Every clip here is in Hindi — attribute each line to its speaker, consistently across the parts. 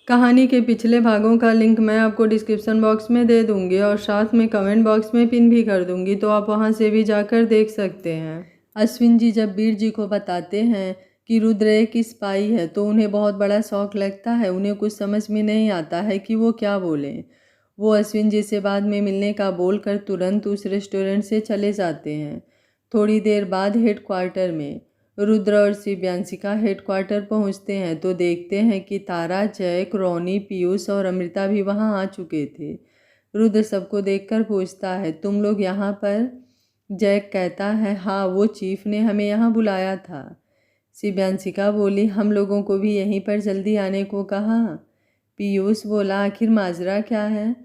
Speaker 1: कहानी के पिछले भागों का लिंक मैं आपको डिस्क्रिप्शन बॉक्स में दे दूंगी और साथ में कमेंट बॉक्स में पिन भी कर दूंगी, तो आप वहां से भी जाकर देख सकते हैं। अश्विन जी जब वीर जी को बताते हैं कि रुद्र एक स्पाई है तो उन्हें बहुत बड़ा शौक लगता है। उन्हें कुछ समझ में नहीं आता है कि वो क्या बोलें। वो अश्विन जी से बाद में मिलने का बोलकर तुरंत उस रेस्टोरेंट से चले जाते हैं। थोड़ी देर बाद हेडक्वार्टर में रुद्र और शिव्यांशिका हेडक्वार्टर पहुंचते हैं तो देखते हैं कि तारा, जैक, रोनी, पीयूष और अमृता भी वहां आ चुके थे। रुद्र सबको देखकर पूछता है, तुम लोग यहाँ पर? जैक कहता है, हाँ, वो चीफ ने हमें यहाँ बुलाया था। शिव्यांशिका बोली, हम लोगों को भी यहीं पर जल्दी आने को कहा। पीयूष बोला, आखिर माजरा क्या है?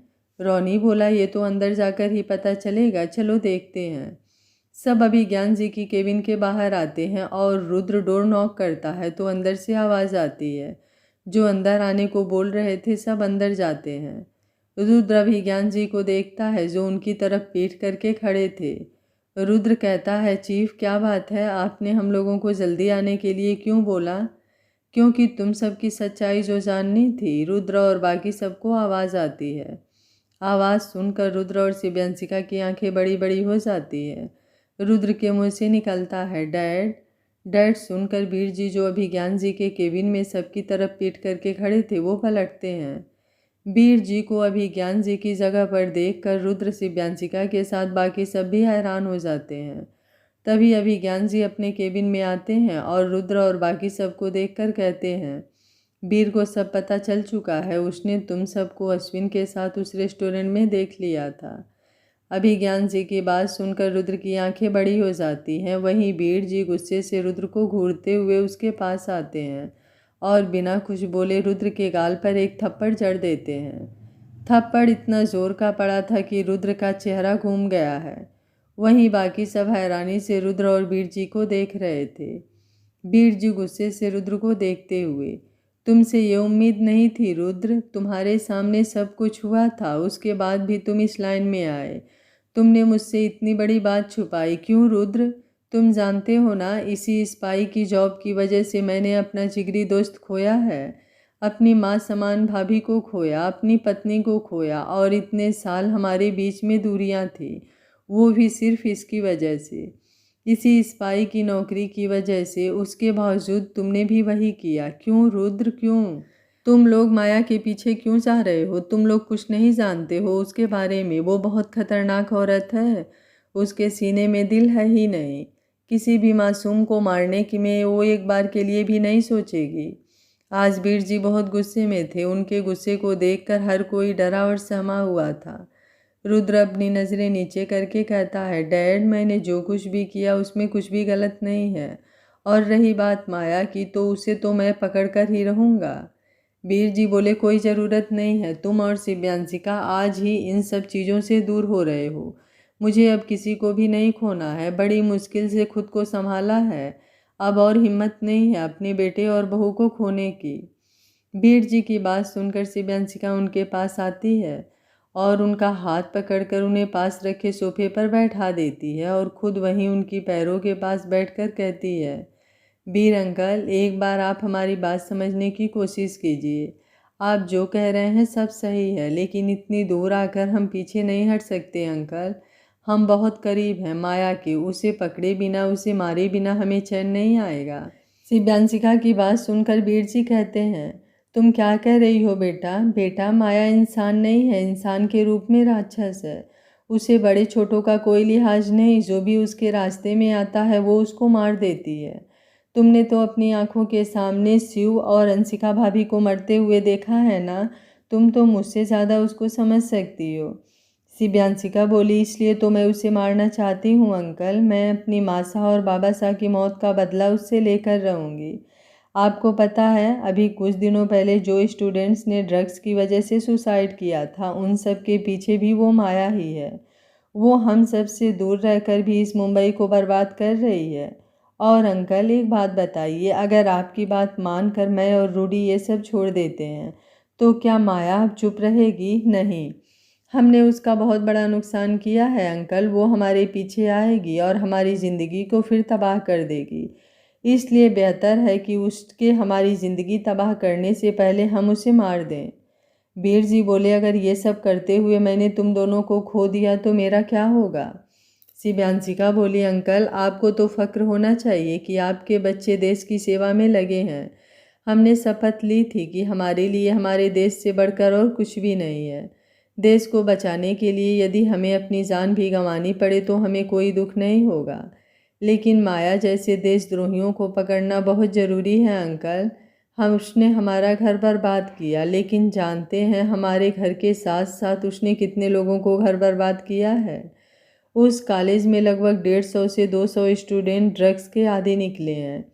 Speaker 1: रोनी बोला, ये तो अंदर जाकर ही पता चलेगा, चलो देखते हैं। सब अभिज्ञान जी की केबिन के बाहर आते हैं और रुद्र डोर नॉक करता है तो अंदर से आवाज़ आती है। जो अंदर आने को बोल रहे थे सब अंदर जाते हैं। रुद्र अभिज्ञान जी को देखता है जो उनकी तरफ पीठ करके खड़े थे। रुद्र कहता है, चीफ क्या बात है, आपने हम लोगों को जल्दी आने के लिए क्यों बोला? क्योंकि तुम सबकी सच्चाई जो जाननी थी। रुद्र और बाकी सबको आवाज़ आती है। आवाज़ सुनकर रुद्र और शिव्यांशिका की आंखें बड़ी बड़ी हो जाती है। रुद्र के मुंह से निकलता है, डैड। डैड सुनकर वीर जी जो अभिज्ञान जी के केबिन में सबकी तरफ पीट करके खड़े थे वो पलटते हैं। वीर जी को अभिज्ञान जी की जगह पर देखकर रुद्र शिव्यांशिका के साथ बाकी सब भी हैरान हो जाते हैं। तभी अभिज्ञान जी अपने केबिन में आते हैं और रुद्र और बाकी सबको देखकर कहते हैं, वीर को सब पता चल चुका है, उसने तुम सबको अश्विन के साथ उस रेस्टोरेंट में देख लिया था। अभिज्ञान जी की बात सुनकर रुद्र की आंखें बड़ी हो जाती हैं। वहीं वीर जी गुस्से से रुद्र को घूरते हुए उसके पास आते हैं और बिना कुछ बोले रुद्र के गाल पर एक थप्पड़ जड़ देते हैं। थप्पड़ इतना जोर का पड़ा था कि रुद्र का चेहरा घूम गया है। वहीं बाकी सब हैरानी से रुद्र और वीर जी को देख रहे थे। वीर जी गुस्से से रुद्र को देखते हुए, तुमसे ये उम्मीद नहीं थी रुद्र, तुम्हारे सामने सब कुछ हुआ था, उसके बाद भी तुम इस लाइन में आए। तुमने मुझसे इतनी बड़ी बात छुपाई क्यों रुद्र? तुम जानते हो ना, इसी स्पाई की जॉब की वजह से मैंने अपना जिगरी दोस्त खोया है, अपनी माँ समान भाभी को खोया, अपनी पत्नी को खोया और इतने साल हमारे बीच में दूरियां थी, वो भी सिर्फ इसकी वजह से, इसी स्पाई की नौकरी की वजह से। उसके बावजूद तुमने भी वही किया। क्यों रुद्र, क्यों? तुम लोग माया के पीछे क्यों जा रहे हो? तुम लोग कुछ नहीं जानते हो उसके बारे में। वो बहुत खतरनाक औरत है, उसके सीने में दिल है ही नहीं। किसी भी मासूम को मारने की में वो एक बार के लिए भी नहीं सोचेगी। आज वीर जी बहुत गुस्से में थे। उनके गुस्से को देखकर हर कोई डरा और सहमा हुआ था। रुद्र अपनी नज़रें नीचे करके कहता है, डैड, मैंने जो कुछ भी किया उसमें कुछ भी गलत नहीं है, और रही बात माया की तो उसे तो मैं पकड़ कर ही रहूँगा। वीर जी बोले, कोई ज़रूरत नहीं है, तुम और शिव्यांशिका आज ही इन सब चीज़ों से दूर हो रहे हो। मुझे अब किसी को भी नहीं खोना है, बड़ी मुश्किल से खुद को संभाला है, अब और हिम्मत नहीं है अपने बेटे और बहू को खोने की। वीर जी की बात सुनकर शिव्यांशिका उनके पास आती है और उनका हाथ पकड़कर उन्हें पास रखे सोफे पर बैठा देती है और खुद वहीं उनकी पैरों के पास बैठकर कहती है, वीर अंकल, एक बार आप हमारी बात समझने की कोशिश कीजिए। आप जो कह रहे हैं सब सही है, लेकिन इतनी दूर आकर हम पीछे नहीं हट सकते अंकल। हम बहुत करीब हैं माया के, उसे पकड़े बिना, उसे मारे बिना हमें चैन नहीं आएगा। शिव्यांशिका की बात सुनकर वीर जी कहते हैं, तुम क्या कह रही हो बेटा? बेटा, माया इंसान नहीं है, इंसान के रूप में राक्षस है। उसे बड़े छोटों का कोई लिहाज नहीं, जो भी उसके रास्ते में आता है वो उसको मार देती है। तुमने तो अपनी आंखों के सामने शिव और अंशिका भाभी को मरते हुए देखा है ना, तुम तो मुझसे ज़्यादा उसको समझ सकती हो। शिव्यांशिका बोली, इसलिए तो मैं उसे मारना चाहती हूँ अंकल। मैं अपनी मासा और बाबा सा की मौत का बदला उससे लेकर रहूँगी। आपको पता है, अभी कुछ दिनों पहले जो स्टूडेंट्स ने ड्रग्स की वजह से सुसाइड किया था, उन सब के पीछे भी वो माया ही है। वो हम सब से दूर रहकर भी इस मुंबई को बर्बाद कर रही है। और अंकल, एक बात बताइए, अगर आपकी बात मानकर मैं और रूडी ये सब छोड़ देते हैं तो क्या माया अब चुप रहेगी? नहीं, हमने उसका बहुत बड़ा नुकसान किया है अंकल। वो हमारे पीछे आएगी और हमारी ज़िंदगी को फिर तबाह कर देगी। इसलिए बेहतर है कि उसके हमारी ज़िंदगी तबाह करने से पहले हम उसे मार दें। बीर जी बोले, अगर ये सब करते हुए मैंने तुम दोनों को खो दिया तो मेरा क्या होगा? शिव्यांशिका बोली, अंकल आपको तो फ़क्र होना चाहिए कि आपके बच्चे देश की सेवा में लगे हैं। हमने शपथ ली थी कि हमारे लिए हमारे देश से बढ़कर और कुछ भी नहीं है। देश को बचाने के लिए यदि हमें अपनी जान भी गंवानी पड़े तो हमें कोई दुख नहीं होगा। लेकिन माया जैसे देशद्रोहियों को पकड़ना बहुत ज़रूरी है अंकल। उसने हमारा घर बर्बाद किया, लेकिन जानते हैं हमारे घर के साथ साथ उसने कितने लोगों को घर बर्बाद किया है। उस कॉलेज में लगभग 150 से 200 स्टूडेंट ड्रग्स के आदी निकले हैं।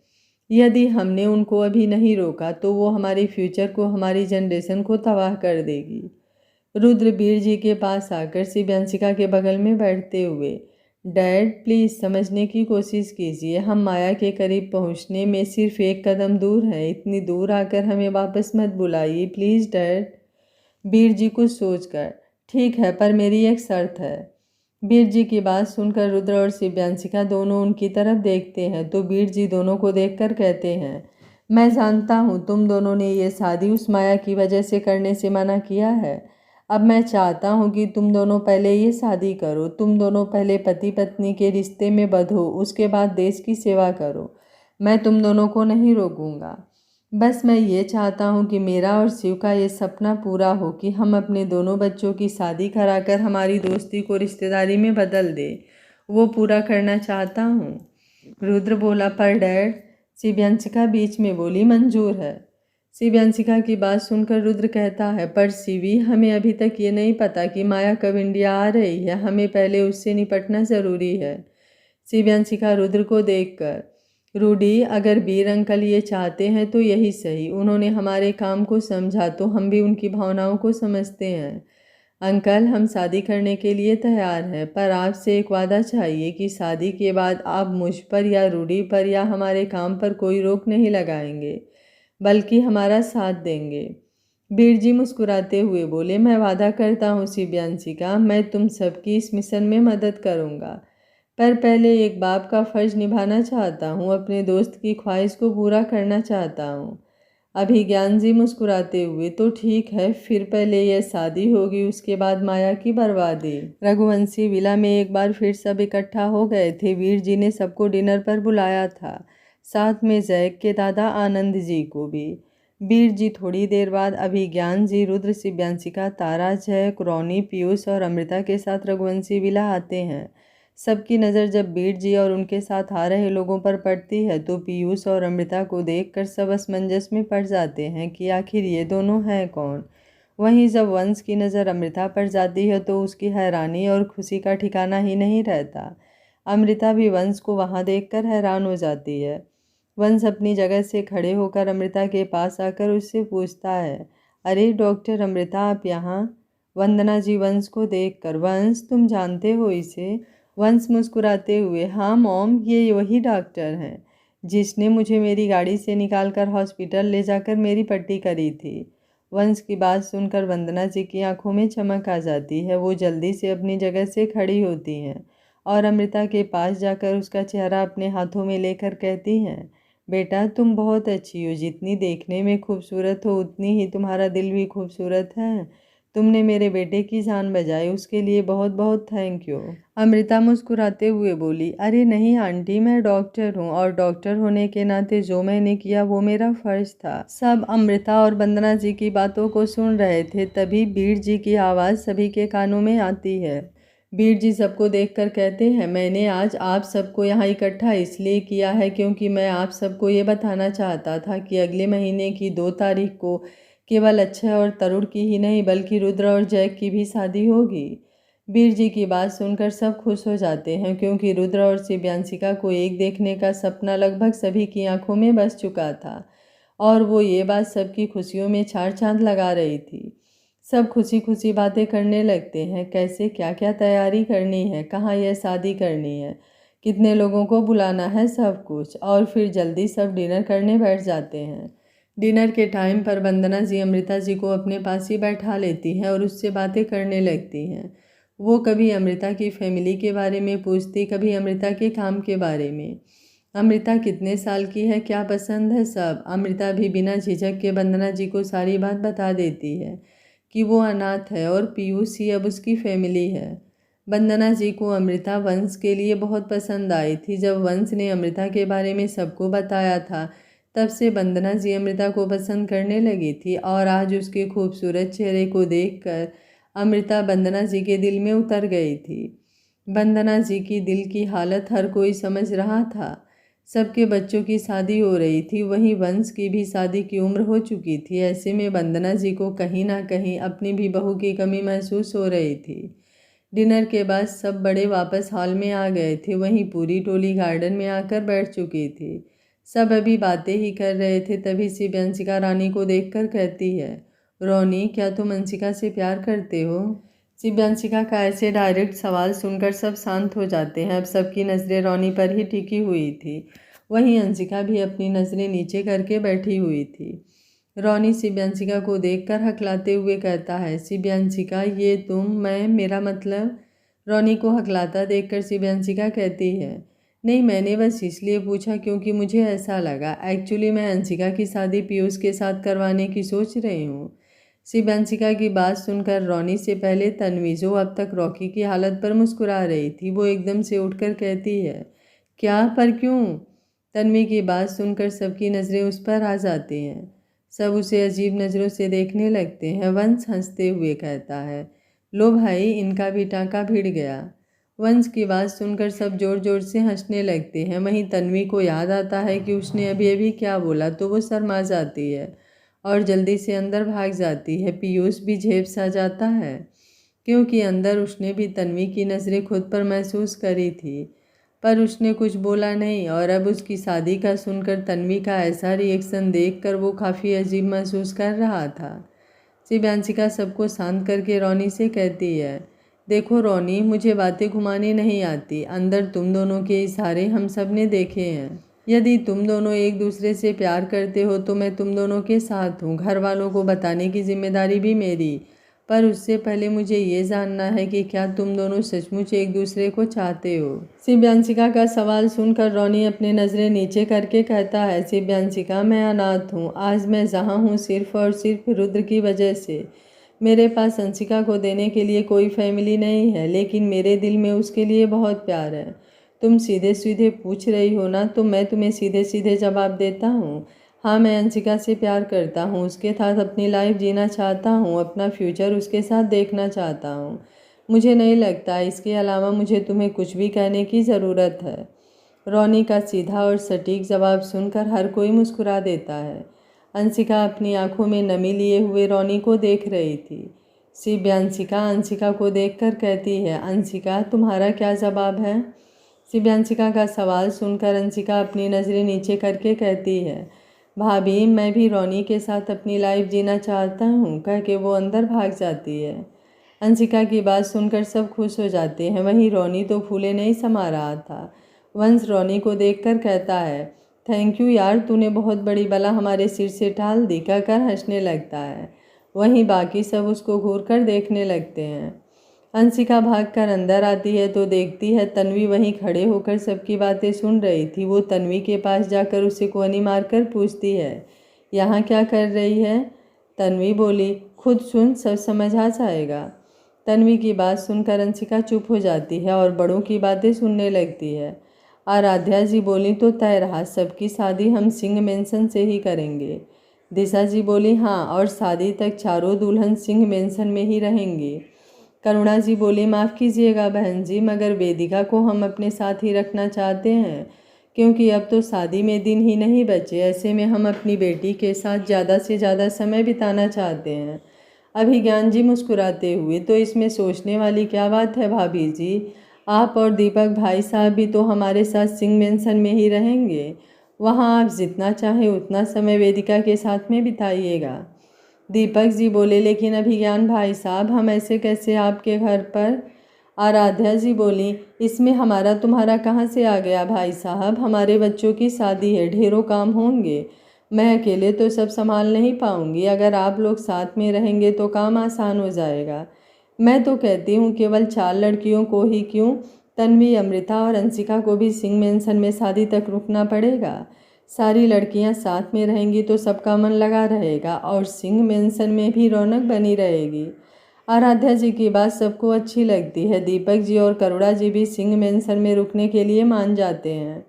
Speaker 1: यदि हमने उनको अभी नहीं रोका तो वो हमारे फ्यूचर को, हमारी जनरेशन को तबाह कर देगी। रुद्र बीर जी के पास आकर शिव्यांशिका के बगल में बैठते हुए, डैड प्लीज़ समझने की कोशिश कीजिए, हम माया के करीब पहुंचने में सिर्फ एक कदम दूर हैं। इतनी दूर आकर हमें वापस मत बुलाइए प्लीज़ डैड। बीर जी कुछ सोचकर, ठीक है पर मेरी एक शर्त है। बीर जी की बात सुनकर रुद्र और शिव्यांशिका दोनों उनकी तरफ देखते हैं तो बीर जी दोनों को देखकर कहते हैं, मैं जानता हूँ तुम दोनों ने ये शादी उस माया की वजह से करने से मना किया है। अब मैं चाहता हूँ कि तुम दोनों पहले ये शादी करो। तुम दोनों पहले पति पत्नी के रिश्ते में बंधो, उसके बाद देश की सेवा करो। मैं तुम दोनों को नहीं रोकूंगा। बस मैं ये चाहता हूँ कि मेरा और शिव का ये सपना पूरा हो कि हम अपने दोनों बच्चों की शादी कराकर हमारी दोस्ती को रिश्तेदारी में बदल दे। वो पूरा करना चाहता हूँ। रुद्र बोला, पर डैड। शिव्यांशिका बीच में बोली, मंजूर है। शिव्यांशिका की बात सुनकर रुद्र कहता है, पर शिवी हमें अभी तक ये नहीं पता कि माया कब इंडिया आ रही है, हमें पहले उससे निपटना ज़रूरी है। शिव्यांशिका रुद्र को देखकर, रूडी अगर बीर अंकल ये चाहते हैं तो यही सही। उन्होंने हमारे काम को समझा तो हम भी उनकी भावनाओं को समझते हैं। अंकल हम शादी करने के लिए तैयार हैं, पर आपसे एक वादा चाहिए कि शादी के बाद आप मुझ पर या रूडी पर या हमारे काम पर कोई रोक नहीं लगाएंगे, बल्कि हमारा साथ देंगे। बीर जी मुस्कुराते हुए बोले, मैं वादा करता हूँ शिव्यांशिका, मैं तुम सबकी इस मिशन में मदद करूँगा, पर पहले एक बाप का फ़र्ज निभाना चाहता हूँ, अपने दोस्त की ख्वाहिश को पूरा करना चाहता हूँ। अभिज्ञान जी मुस्कुराते हुए, तो ठीक है, फिर पहले यह शादी होगी, उसके बाद माया की बर्बादी। रघुवंशी विला में एक बार फिर सब इकट्ठा हो गए थे। वीर जी ने सबको डिनर पर बुलाया था, साथ में जैक के दादा आनंद जी को भी। बीर जी थोड़ी देर बाद अभिज्ञान जी, रुद्र, शिव्यांशिका, तारा, जैक, रोनी, पीयूष और अमृता के साथ रघुवंशी विला आते हैं। सबकी नज़र जब बीर जी और उनके साथ आ रहे लोगों पर पड़ती है तो पीयूष और अमृता को देखकर सब असमंजस में पड़ जाते हैं कि आखिर ये दोनों हैं कौन। वहीं जब वंश की नज़र अमृता पर जाती है तो उसकी हैरानी और खुशी का ठिकाना ही नहीं रहता। अमृता भी वंश को वहाँ देखकर हैरान हो जाती है। वंश अपनी जगह से खड़े होकर अमृता के पास आकर उससे पूछता है, अरे डॉक्टर अमृता आप यहाँ? वंदना जी वंश को देखकर, वंश तुम जानते हो इसे? वंश मुस्कुराते हुए, हाँ मॉम, ये वही डॉक्टर हैं जिसने मुझे मेरी गाड़ी से निकालकर हॉस्पिटल ले जाकर मेरी पट्टी करी थी। वंश की बात सुनकर वंदना जी की आंखों में चमक आ जाती है। वो जल्दी से अपनी जगह से खड़ी होती हैं और अमृता के पास जाकर उसका चेहरा अपने हाथों में लेकर कहती हैं, बेटा तुम बहुत अच्छी हो, जितनी देखने में खूबसूरत हो उतनी ही तुम्हारा दिल भी खूबसूरत है। तुमने मेरे बेटे की जान बचाई, उसके लिए बहुत बहुत थैंक यू। अमृता मुस्कुराते हुए बोली, अरे नहीं आंटी, मैं डॉक्टर हूँ और डॉक्टर होने के नाते जो मैंने किया वो मेरा फ़र्ज था। सब अमृता और वंदना जी की बातों को सुन रहे थे, तभी बीर जी की आवाज़ सभी के कानों में आती है। बीर जी सबको देखकर कहते हैं, मैंने आज आप सबको यहाँ इकट्ठा इसलिए किया है क्योंकि मैं आप सबको ये बताना चाहता था कि अगले महीने की 2 तारीख को केवल अक्षय और तरुण की ही नहीं बल्कि रुद्र और जैक की भी शादी होगी। बीर जी की बात सुनकर सब खुश हो जाते हैं क्योंकि रुद्र और शिव्यांशिका को एक देखने का सपना लगभग सभी की आंखों में बस चुका था और वो ये बात सबकी खुशियों में चार चांद लगा रही थी। सब खुशी खुशी बातें करने लगते हैं, कैसे क्या क्या तैयारी करनी है, कहाँ यह शादी करनी है, कितने लोगों को बुलाना है, सब कुछ। और फिर जल्दी सब डिनर करने बैठ जाते हैं। डिनर के टाइम पर वंदना जी अमृता जी को अपने पास ही बैठा लेती हैं और उससे बातें करने लगती हैं। वो कभी अमृता की फैमिली के बारे में पूछती, कभी अमृता के काम के बारे में। अमृता कितने साल की है, क्या पसंद है सब। अमृता भी बिना झिझक के वंदना जी को सारी बात बता देती है कि वो अनाथ है और पीयूष ही अब उसकी फैमिली है। वंदना जी को अमृता वंश के लिए बहुत पसंद आई थी। जब वंश ने अमृता के बारे में सबको बताया था तब से वंदना जी अमृता को पसंद करने लगी थी और आज उसके खूबसूरत चेहरे को देखकर अमृता वंदना जी के दिल में उतर गई थी। वंदना जी की दिल की हालत हर कोई समझ रहा था। सबके बच्चों की शादी हो रही थी, वहीं वंश की भी शादी की उम्र हो चुकी थी। ऐसे में वंदना जी को कहीं ना कहीं अपनी भी बहू की कमी महसूस हो रही थी। डिनर के बाद सब बड़े वापस हॉल में आ गए थे। वहीं पूरी टोली गार्डन में आकर बैठ चुकी थी। सब अभी बातें ही कर रहे थे, तभी शिव अंशिका रानी को देखकर कहती है, रोनी क्या तुम अंशिका से प्यार करते हो। शिव्यांशिका का ऐसे डायरेक्ट सवाल सुनकर सब शांत हो जाते हैं। अब सबकी नज़रें रोनी पर ही टिकी हुई थी। वहीं अंशिका भी अपनी नज़रें नीचे करके बैठी हुई थी। रोनी शिव्यांशिका को देखकर हकलाते हुए कहता है, शिव्यांशिका ये तुम, मैं, मेरा मतलब। रोनी को हकलाता देखकर शिव्यांशिका कहती है, नहीं मैंने बस इसलिए पूछा क्योंकि मुझे ऐसा लगा। एक्चुअली मैं अंशिका की शादी पीयूष के साथ करवाने की सोच रही हूँ। शिव्यांशिका की बात सुनकर रोनी से पहले तन्वी, जो अब तक रॉकी की हालत पर मुस्कुरा रही थी, वो एकदम से उठकर कहती है, क्या, पर क्यों। तन्वी की बात सुनकर सबकी नज़रें उस पर आ जाती हैं। सब उसे अजीब नज़रों से देखने लगते हैं। वंश हंसते हुए कहता है, लो भाई इनका भी टाँका भिड़ गया। वंश की बात सुनकर सब जोर जोर से हंसने लगते हैं। वहीं तन्वी को याद आता है कि उसने अभी अभी क्या बोला, तो वो शर्मा जाती है और जल्दी से अंदर भाग जाती है। पीयूष भी झेप सा जाता है क्योंकि अंदर उसने भी तन्वी की नज़रें खुद पर महसूस करी थी, पर उसने कुछ बोला नहीं। और अब उसकी शादी का सुनकर तन्वी का ऐसा रिएक्शन देखकर वो काफ़ी अजीब महसूस कर रहा था। शिव्यांशिका सबको शांत करके रोनी से कहती है, देखो रोनी, मुझे बातें घुमानी नहीं आती। अंदर तुम दोनों के इशारे हम सब ने देखे हैं। यदि तुम दोनों एक दूसरे से प्यार करते हो तो मैं तुम दोनों के साथ हूँ। घर वालों को बताने की जिम्मेदारी भी मेरी, पर उससे पहले मुझे ये जानना है कि क्या तुम दोनों सचमुच एक दूसरे को चाहते हो। शिव्यांशिका का सवाल सुनकर रोनी अपनी नज़रें नीचे करके कहता है, शिव्यांशिका मैं अनाथ हूँ। आज मैं जहाँ हूँ सिर्फ और सिर्फ रुद्र की वजह से। मेरे पास अंशिका को देने के लिए कोई फैमिली नहीं है, लेकिन मेरे दिल में उसके लिए बहुत प्यार है। तुम सीधे सीधे पूछ रही हो ना, तो मैं तुम्हें सीधे सीधे जवाब देता हूँ। हाँ, मैं अंशिका से प्यार करता हूँ, उसके साथ अपनी लाइफ जीना चाहता हूँ, अपना फ्यूचर उसके साथ देखना चाहता हूँ। मुझे नहीं लगता इसके अलावा मुझे तुम्हें कुछ भी कहने की ज़रूरत है। रोनी का सीधा और सटीक जवाब सुनकर हर कोई मुस्कुरा देता है। अंशिका अपनी आंखों में नमी लिए हुए रोनी को देख रही थी। शिव्यांशिका अंशिका को देखकर कहती है, अंशिका तुम्हारा क्या जवाब है। शिव्यांशिका का सवाल सुनकर अंशिका अपनी नज़रें नीचे करके कहती है, भाभी मैं भी रोनी के साथ अपनी लाइफ जीना चाहता हूँ, कह के वो अंदर भाग जाती है। अंशिका की बात सुनकर सब खुश हो जाते हैं। वहीं रोनी तो फूले नहीं समा रहा था। वंश रोनी को देखकर कहता है, थैंक यू यार, तूने बहुत बड़ी बला हमारे सिर से टाल दी, कहकर हंसने लगता है। वहीं बाकी सब उसको घूर कर देखने लगते हैं। अंशिका भागकर अंदर आती है तो देखती है तन्वी वहीं खड़े होकर सबकी बातें सुन रही थी। वो तन्वी के पास जाकर उसे कोनी मारकर पूछती है, यहाँ क्या कर रही है। तन्वी बोली, खुद सुन, सब समझ आ जाएगा। तन्वी की बात सुनकर अंशिका चुप हो जाती है और बड़ों की बातें सुनने लगती है। आराध्या जी बोली, तो तय रहा, सबकी शादी हम सिंह मेंशन से ही करेंगे। दिशा जी बोली, हाँ, और शादी तक चारों दुल्हन सिंह मेंशन में ही रहेंगी। करुणा जी बोली, माफ़ कीजिएगा बहन जी, मगर वेदिका को हम अपने साथ ही रखना चाहते हैं, क्योंकि अब तो शादी में दिन ही नहीं बचे। ऐसे में हम अपनी बेटी के साथ ज़्यादा से ज़्यादा समय बिताना चाहते हैं। अभिज्ञान जी मुस्कुराते हुए, तो इसमें सोचने वाली क्या बात है भाभी जी, आप और दीपक भाई साहब भी तो हमारे साथ सिंह मेंशन में ही रहेंगे। वहाँ आप जितना चाहें उतना समय वेदिका के साथ में बिताइएगा। दीपक जी बोले, लेकिन अभिज्ञान भाई साहब, हम ऐसे कैसे आपके घर पर। आराध्या जी बोली, इसमें हमारा तुम्हारा कहाँ से आ गया भाई साहब, हमारे बच्चों की शादी है, ढेरों काम होंगे, मैं अकेले तो सब संभाल नहीं पाऊंगी। अगर आप लोग साथ में रहेंगे तो काम आसान हो जाएगा। मैं तो कहती हूँ केवल 4 लड़कियों को ही क्यों, तन्वी, अमृता और अंशिका को भी सिंह मेंशन में शादी तक रुकना पड़ेगा। सारी लड़कियां साथ में रहेंगी तो सबका मन लगा रहेगा और सिंह मेंशन में भी रौनक बनी रहेगी। आराध्या जी की बात सबको अच्छी लगती है। दीपक जी और करुणा जी भी सिंह मेंशन में रुकने के लिए मान जाते हैं।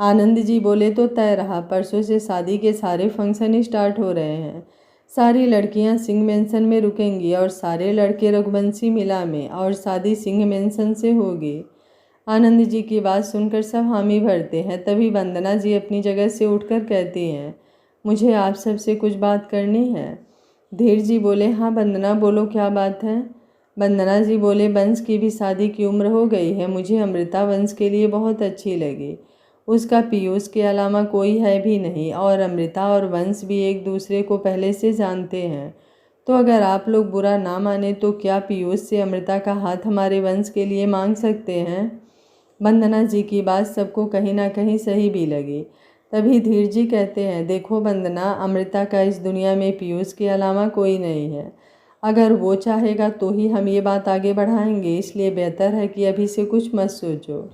Speaker 1: आनंद जी बोले तो तय रहा, परसों से शादी के सारे फंक्शन स्टार्ट हो रहे हैं। सारी लड़कियां सिंह मेंशन में रुकेंगी और सारे लड़के रघुवंशी मिला में, और शादी सिंह मेंशन से होगी। आनंद जी की बात सुनकर सब हामी भरते हैं। तभी वंदना जी अपनी जगह से उठकर कहती हैं, मुझे आप सबसे कुछ बात करनी है। धीर जी बोले, हाँ वंदना बोलो, क्या बात है। वंदना जी बोले, वंश की भी शादी की उम्र हो गई है। मुझे अमृता वंश के लिए बहुत अच्छी लगी। उसका पीयूष के अलावा कोई है भी नहीं और अमृता और वंश भी एक दूसरे को पहले से जानते हैं। तो अगर आप लोग बुरा ना माने तो क्या पीयूष से अमृता का हाथ हमारे वंश के लिए मांग सकते हैं। वंदना जी की बात सबको कहीं ना कहीं सही भी लगी। तभी धीर जी कहते हैं, देखो वंदना, अमृता का इस दुनिया में पीयूष के अलावा कोई नहीं है। अगर वो चाहेगा तो ही हम ये बात आगे बढ़ाएंगे, इसलिए बेहतर है कि अभी से कुछ मत सोचो।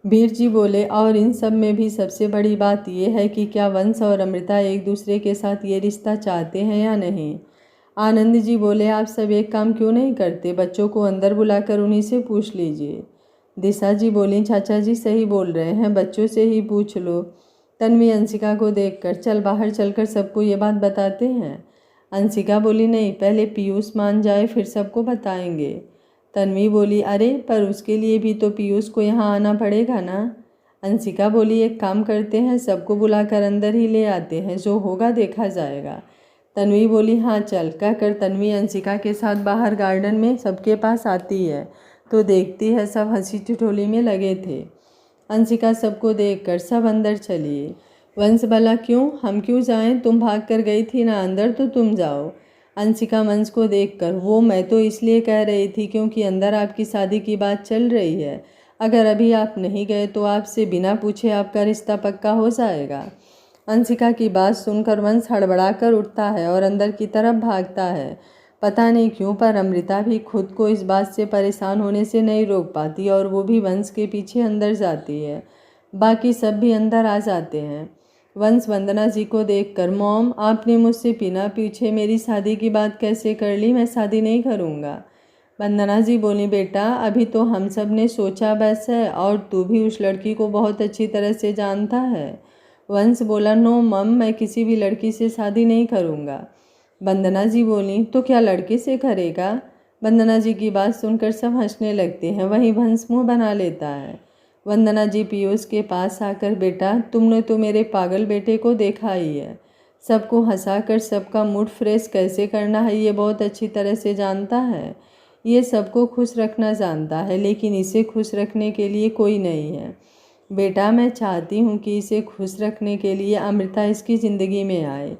Speaker 1: वीर जी बोले, और इन सब में भी सबसे बड़ी बात यह है कि क्या वंश और अमृता एक दूसरे के साथ ये रिश्ता चाहते हैं या नहीं। आनंद जी बोले, आप सब एक काम क्यों नहीं करते, बच्चों को अंदर बुलाकर उन्हीं से पूछ लीजिए। दिशा जी बोली, चाचा जी सही बोल रहे हैं, बच्चों से ही पूछ लो। तन्वी अंशिका को देखकर, चल बाहर चलकर सबको ये बात बताते हैं। अंशिका बोली, नहीं, पहले पीयूष मान जाए फिर सबको बताएंगे। तन्वी बोली, अरे पर उसके लिए भी तो पीयूष को यहाँ आना पड़ेगा ना। अंशिका बोली, एक काम करते हैं, सबको बुलाकर अंदर ही ले आते हैं, जो होगा देखा जाएगा। तन्वी बोली, हाँ चल। कहकर तन्वी अंशिका के साथ बाहर गार्डन में सबके पास आती है तो देखती है सब हंसी ठिठोली में लगे थे। अंशिका सबको देखकर, सब अंदर चलिए। वंश बोला, क्यों, हम क्यों जाएं, तुम भाग कर गई थी ना अंदर, तो तुम जाओ। अंशिका वंश को देखकर, वो मैं तो इसलिए कह रही थी क्योंकि अंदर आपकी शादी की बात चल रही है। अगर अभी आप नहीं गए तो आपसे बिना पूछे आपका रिश्ता पक्का हो जाएगा। अंशिका की बात सुनकर वंश हड़बड़ा कर उठता है और अंदर की तरफ भागता है। पता नहीं क्यों पर अमृता भी खुद को इस बात से परेशान होने से नहीं रोक पाती और वो भी वंश के पीछे अंदर जाती है। बाकी सब भी अंदर आ जाते हैं। वंश वंदना जी को देखकर, मॉम आपने मुझसे बिना पूछे मेरी शादी की बात कैसे कर ली, मैं शादी नहीं करूँगा। वंदना जी बोली, बेटा अभी तो हम सब ने सोचा बस है, और तू भी उस लड़की को बहुत अच्छी तरह से जानता है। वंश बोला, नो मम, मैं किसी भी लड़की से शादी नहीं करूँगा। वंदना जी बोली, तो क्या लड़के से करेगा। वंदना जी की बात सुनकर सब हंसने लगते हैं, वहीं वंश मुँह बना लेता है। वंदना जी पीयूष के पास आकर, बेटा तुमने तो मेरे पागल बेटे को देखा ही है, सबको हंसाकर सबका मूड फ्रेश कैसे करना है ये बहुत अच्छी तरह से जानता है। ये सबको खुश रखना जानता है, लेकिन इसे खुश रखने के लिए कोई नहीं है। बेटा मैं चाहती हूँ कि इसे खुश रखने के लिए अमृता इसकी ज़िंदगी में आए।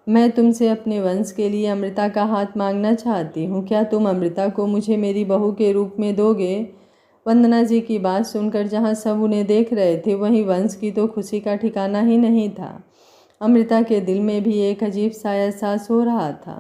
Speaker 1: मैं तुमसे अपने वंश के लिए अमृता का हाथ मांगना चाहती हूँ, क्या तुम अमृता को मुझे मेरी बहू के रूप में दोगे। वंदना जी की बात सुनकर जहाँ सब उन्हें देख रहे थे वहीं वंश की तो खुशी का ठिकाना ही नहीं था। अमृता के दिल में भी एक अजीब सा एहसास हो रहा था।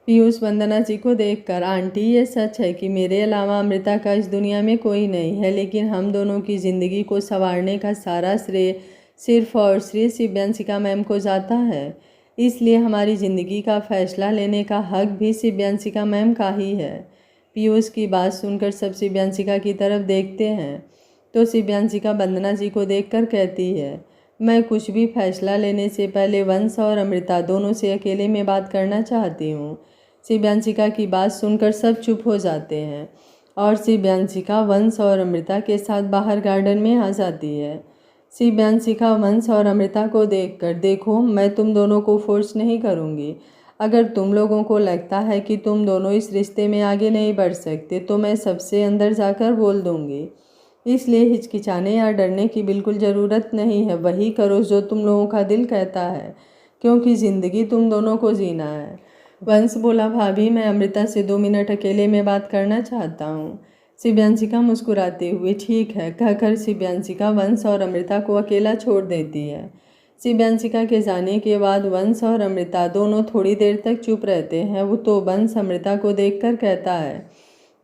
Speaker 1: पीयूष वंदना जी को देखकर, आंटी ये सच है कि मेरे अलावा अमृता का इस दुनिया में कोई नहीं है, लेकिन हम दोनों की ज़िंदगी को संवारने का सारा श्रेय सिर्फ और सिर्फ शिव्यांशिका मैम को जाता है, इसलिए हमारी ज़िंदगी का फैसला लेने का हक भी शिव्यांशिका मैम का ही है। पीयूष की बात सुनकर सब शिव्यांशिका की तरफ देखते हैं तो शिव्यांशिका वंदना जी को देखकर कहती है, मैं कुछ भी फैसला लेने से पहले वंश और अमृता दोनों से अकेले में बात करना चाहती हूँ। शिव्यांशिका की बात सुनकर सब चुप हो जाते हैं और शिव्यांशिका वंश और अमृता के साथ बाहर गार्डन में आ जाती है। शिव्यांशिका वंश और अमृता को देखकर, देखो मैं तुम दोनों को फोर्स नहीं करूँगी, अगर तुम लोगों को लगता है कि तुम दोनों इस रिश्ते में आगे नहीं बढ़ सकते तो मैं सबसे अंदर जाकर बोल दूँगी, इसलिए हिचकिचाने या डरने की बिल्कुल ज़रूरत नहीं है, वही करो जो तुम लोगों का दिल कहता है, क्योंकि ज़िंदगी तुम दोनों को जीना है। वंश बोला, भाभी मैं अमृता से 2 मिनट अकेले में बात करना चाहता हूँ। शिव्यांशिका मुस्कुराते हुए, ठीक है कहकर शिव्यांशिका वंश और अमृता को अकेला छोड़ देती है। शिव्यांशिका के जाने के बाद वंश और अमृता दोनों थोड़ी देर तक चुप रहते हैं। वो तो वंश अमृता को देखकर कहता है,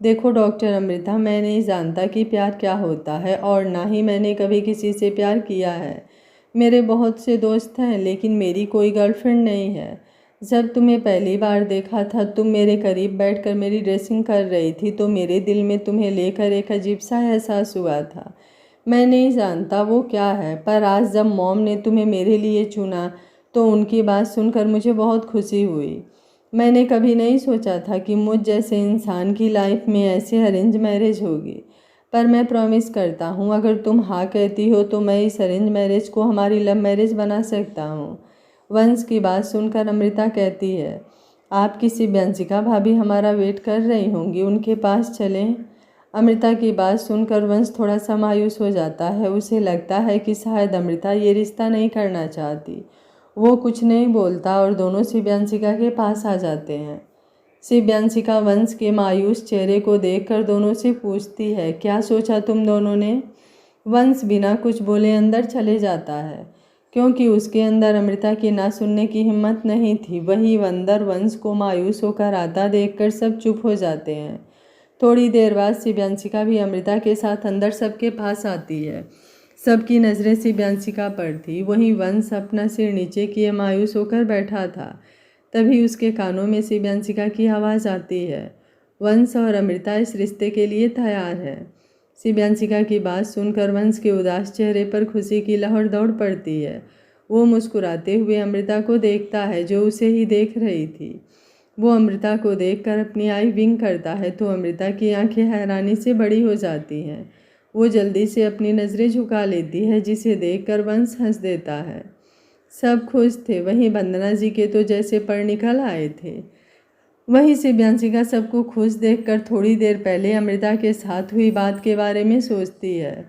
Speaker 1: देखो डॉक्टर अमृता, मैं नहीं जानता कि प्यार क्या होता है और ना ही मैंने कभी किसी से प्यार किया है। मेरे बहुत से दोस्त हैं लेकिन मेरी कोई गर्लफ्रेंड नहीं है। जब तुम्हें पहली बार देखा था, तुम मेरे करीब बैठकर मेरी ड्रेसिंग कर रही थी, तो मेरे दिल में तुम्हें लेकर एक अजीब सा एहसास हुआ था। मैं नहीं जानता वो क्या है, पर आज जब मॉम ने तुम्हें मेरे लिए चुना तो उनकी बात सुनकर मुझे बहुत खुशी हुई। मैंने कभी नहीं सोचा था कि मुझ जैसे इंसान की लाइफ में ऐसे अरेंज मैरिज होगी, पर मैं प्रॉमिस करता हूँ अगर तुम हाँ कहती हो तो मैं इस अरेंज मैरिज को हमारी लव मैरिज बना सकता हूँ। वंश की बात सुनकर अमृता कहती है, आप किसी बंशिका भाभी हमारा वेट कर रही होंगी, उनके पास चलें। अमृता की बात सुनकर वंश थोड़ा सा मायूस हो जाता है। उसे लगता है कि शायद अमृता ये रिश्ता नहीं करना चाहती। वो कुछ नहीं बोलता और दोनों शिव्यांशिका के पास आ जाते हैं। शिव्यांशिका वंश के मायूस चेहरे को देखकर दोनों से पूछती है, क्या सोचा तुम दोनों ने? वंश बिना कुछ बोले अंदर चले जाता है, क्योंकि उसके अंदर अमृता की ना सुनने की हिम्मत नहीं थी। वही अंदर वंश को मायूस होकर आता देखकर सब चुप हो जाते हैं। थोड़ी देर बाद शिव्यांशिका भी अमृता के साथ अंदर सबके पास आती है। सबकी नज़रें शिव्यांशिका पर थी। वहीं वंश अपना सिर नीचे किए मायूस होकर बैठा था। तभी उसके कानों में शिव्यांशिका की आवाज़ आती है, वंश और अमृता इस रिश्ते के लिए तैयार है। शिव्यांशिका की बात सुनकर वंश के उदास चेहरे पर खुशी की लहर दौड़ पड़ती है। वो मुस्कुराते हुए अमृता को देखता है जो उसे ही देख रही थी। वो अमृता को देखकर अपनी आई विंक करता है तो अमृता की आंखें हैरानी से बड़ी हो जाती हैं। वो जल्दी से अपनी नज़रें झुका लेती है, जिसे देखकर वंश हंस देता है। सब खुश थे। वहीं वंदना जी के तो जैसे पर निकल आए थे। वहीं शिव्यांशिका सबको खुश देखकर थोड़ी देर पहले अमृता के साथ हुई बात के बारे में सोचती है।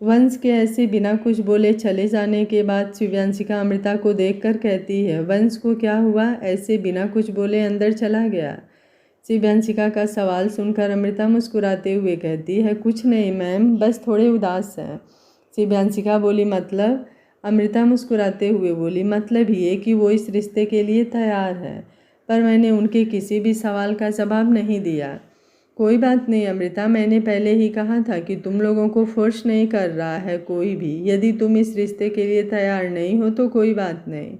Speaker 1: वंश के ऐसे बिना कुछ बोले चले जाने के बाद शिव्यांशिका अमृता को देखकर कहती है, वंश को क्या हुआ, ऐसे बिना कुछ बोले अंदर चला गया? शिव्यांशिका का सवाल सुनकर अमृता मुस्कुराते हुए कहती है, कुछ नहीं मैम, बस थोड़े उदास हैं। शिव्यांशिका बोली, मतलब? अमृता मुस्कुराते हुए बोली, मतलब ये कि वो इस रिश्ते के लिए तैयार है, पर मैंने उनके किसी भी सवाल का जवाब नहीं दिया। कोई बात नहीं अमृता, मैंने पहले ही कहा था कि तुम लोगों को फोर्स नहीं कर रहा है कोई भी। यदि तुम इस रिश्ते के लिए तैयार नहीं हो तो कोई बात नहीं।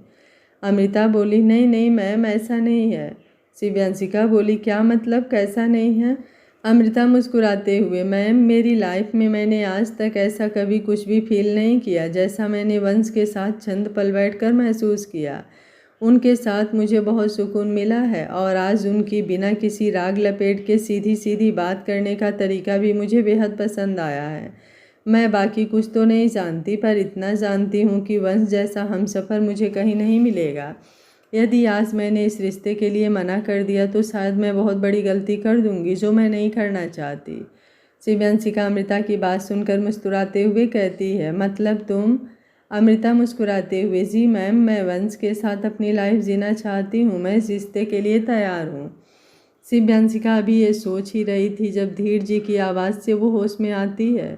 Speaker 1: अमृता बोली, नहीं नहीं मैम, ऐसा नहीं है। शिव्यांशिका बोली, क्या मतलब, कैसा नहीं है? अमृता मुस्कुराते हुए, मैम मेरी लाइफ में मैंने आज तक ऐसा कभी कुछ भी फील नहीं किया जैसा मैंने वंश के साथ चंद पल बैठकर महसूस किया। उनके साथ मुझे बहुत सुकून मिला है और आज उनकी बिना किसी राग लपेट के सीधी सीधी बात करने का तरीका भी मुझे बेहद पसंद आया है। मैं बाकी कुछ तो नहीं जानती, पर इतना जानती हूँ कि वंश जैसा हमसफ़र मुझे कहीं नहीं मिलेगा। यदि आज मैंने इस रिश्ते के लिए मना कर दिया तो शायद मैं बहुत बड़ी गलती कर दूंगी जो मैं नहीं करना चाहती। शिव्यांशिका अमृता की बात सुनकर मुस्कुराते हुए कहती है, मतलब तुम? अमृता मुस्कुराते हुए, जी मैम, मैं वंश के साथ अपनी लाइफ जीना चाहती हूँ, मैं इस रिश्ते के लिए तैयार हूँ। शिव्यांशिका अभी ये सोच ही रही थी जब धीर जी की आवाज़ से वो होश में आती है।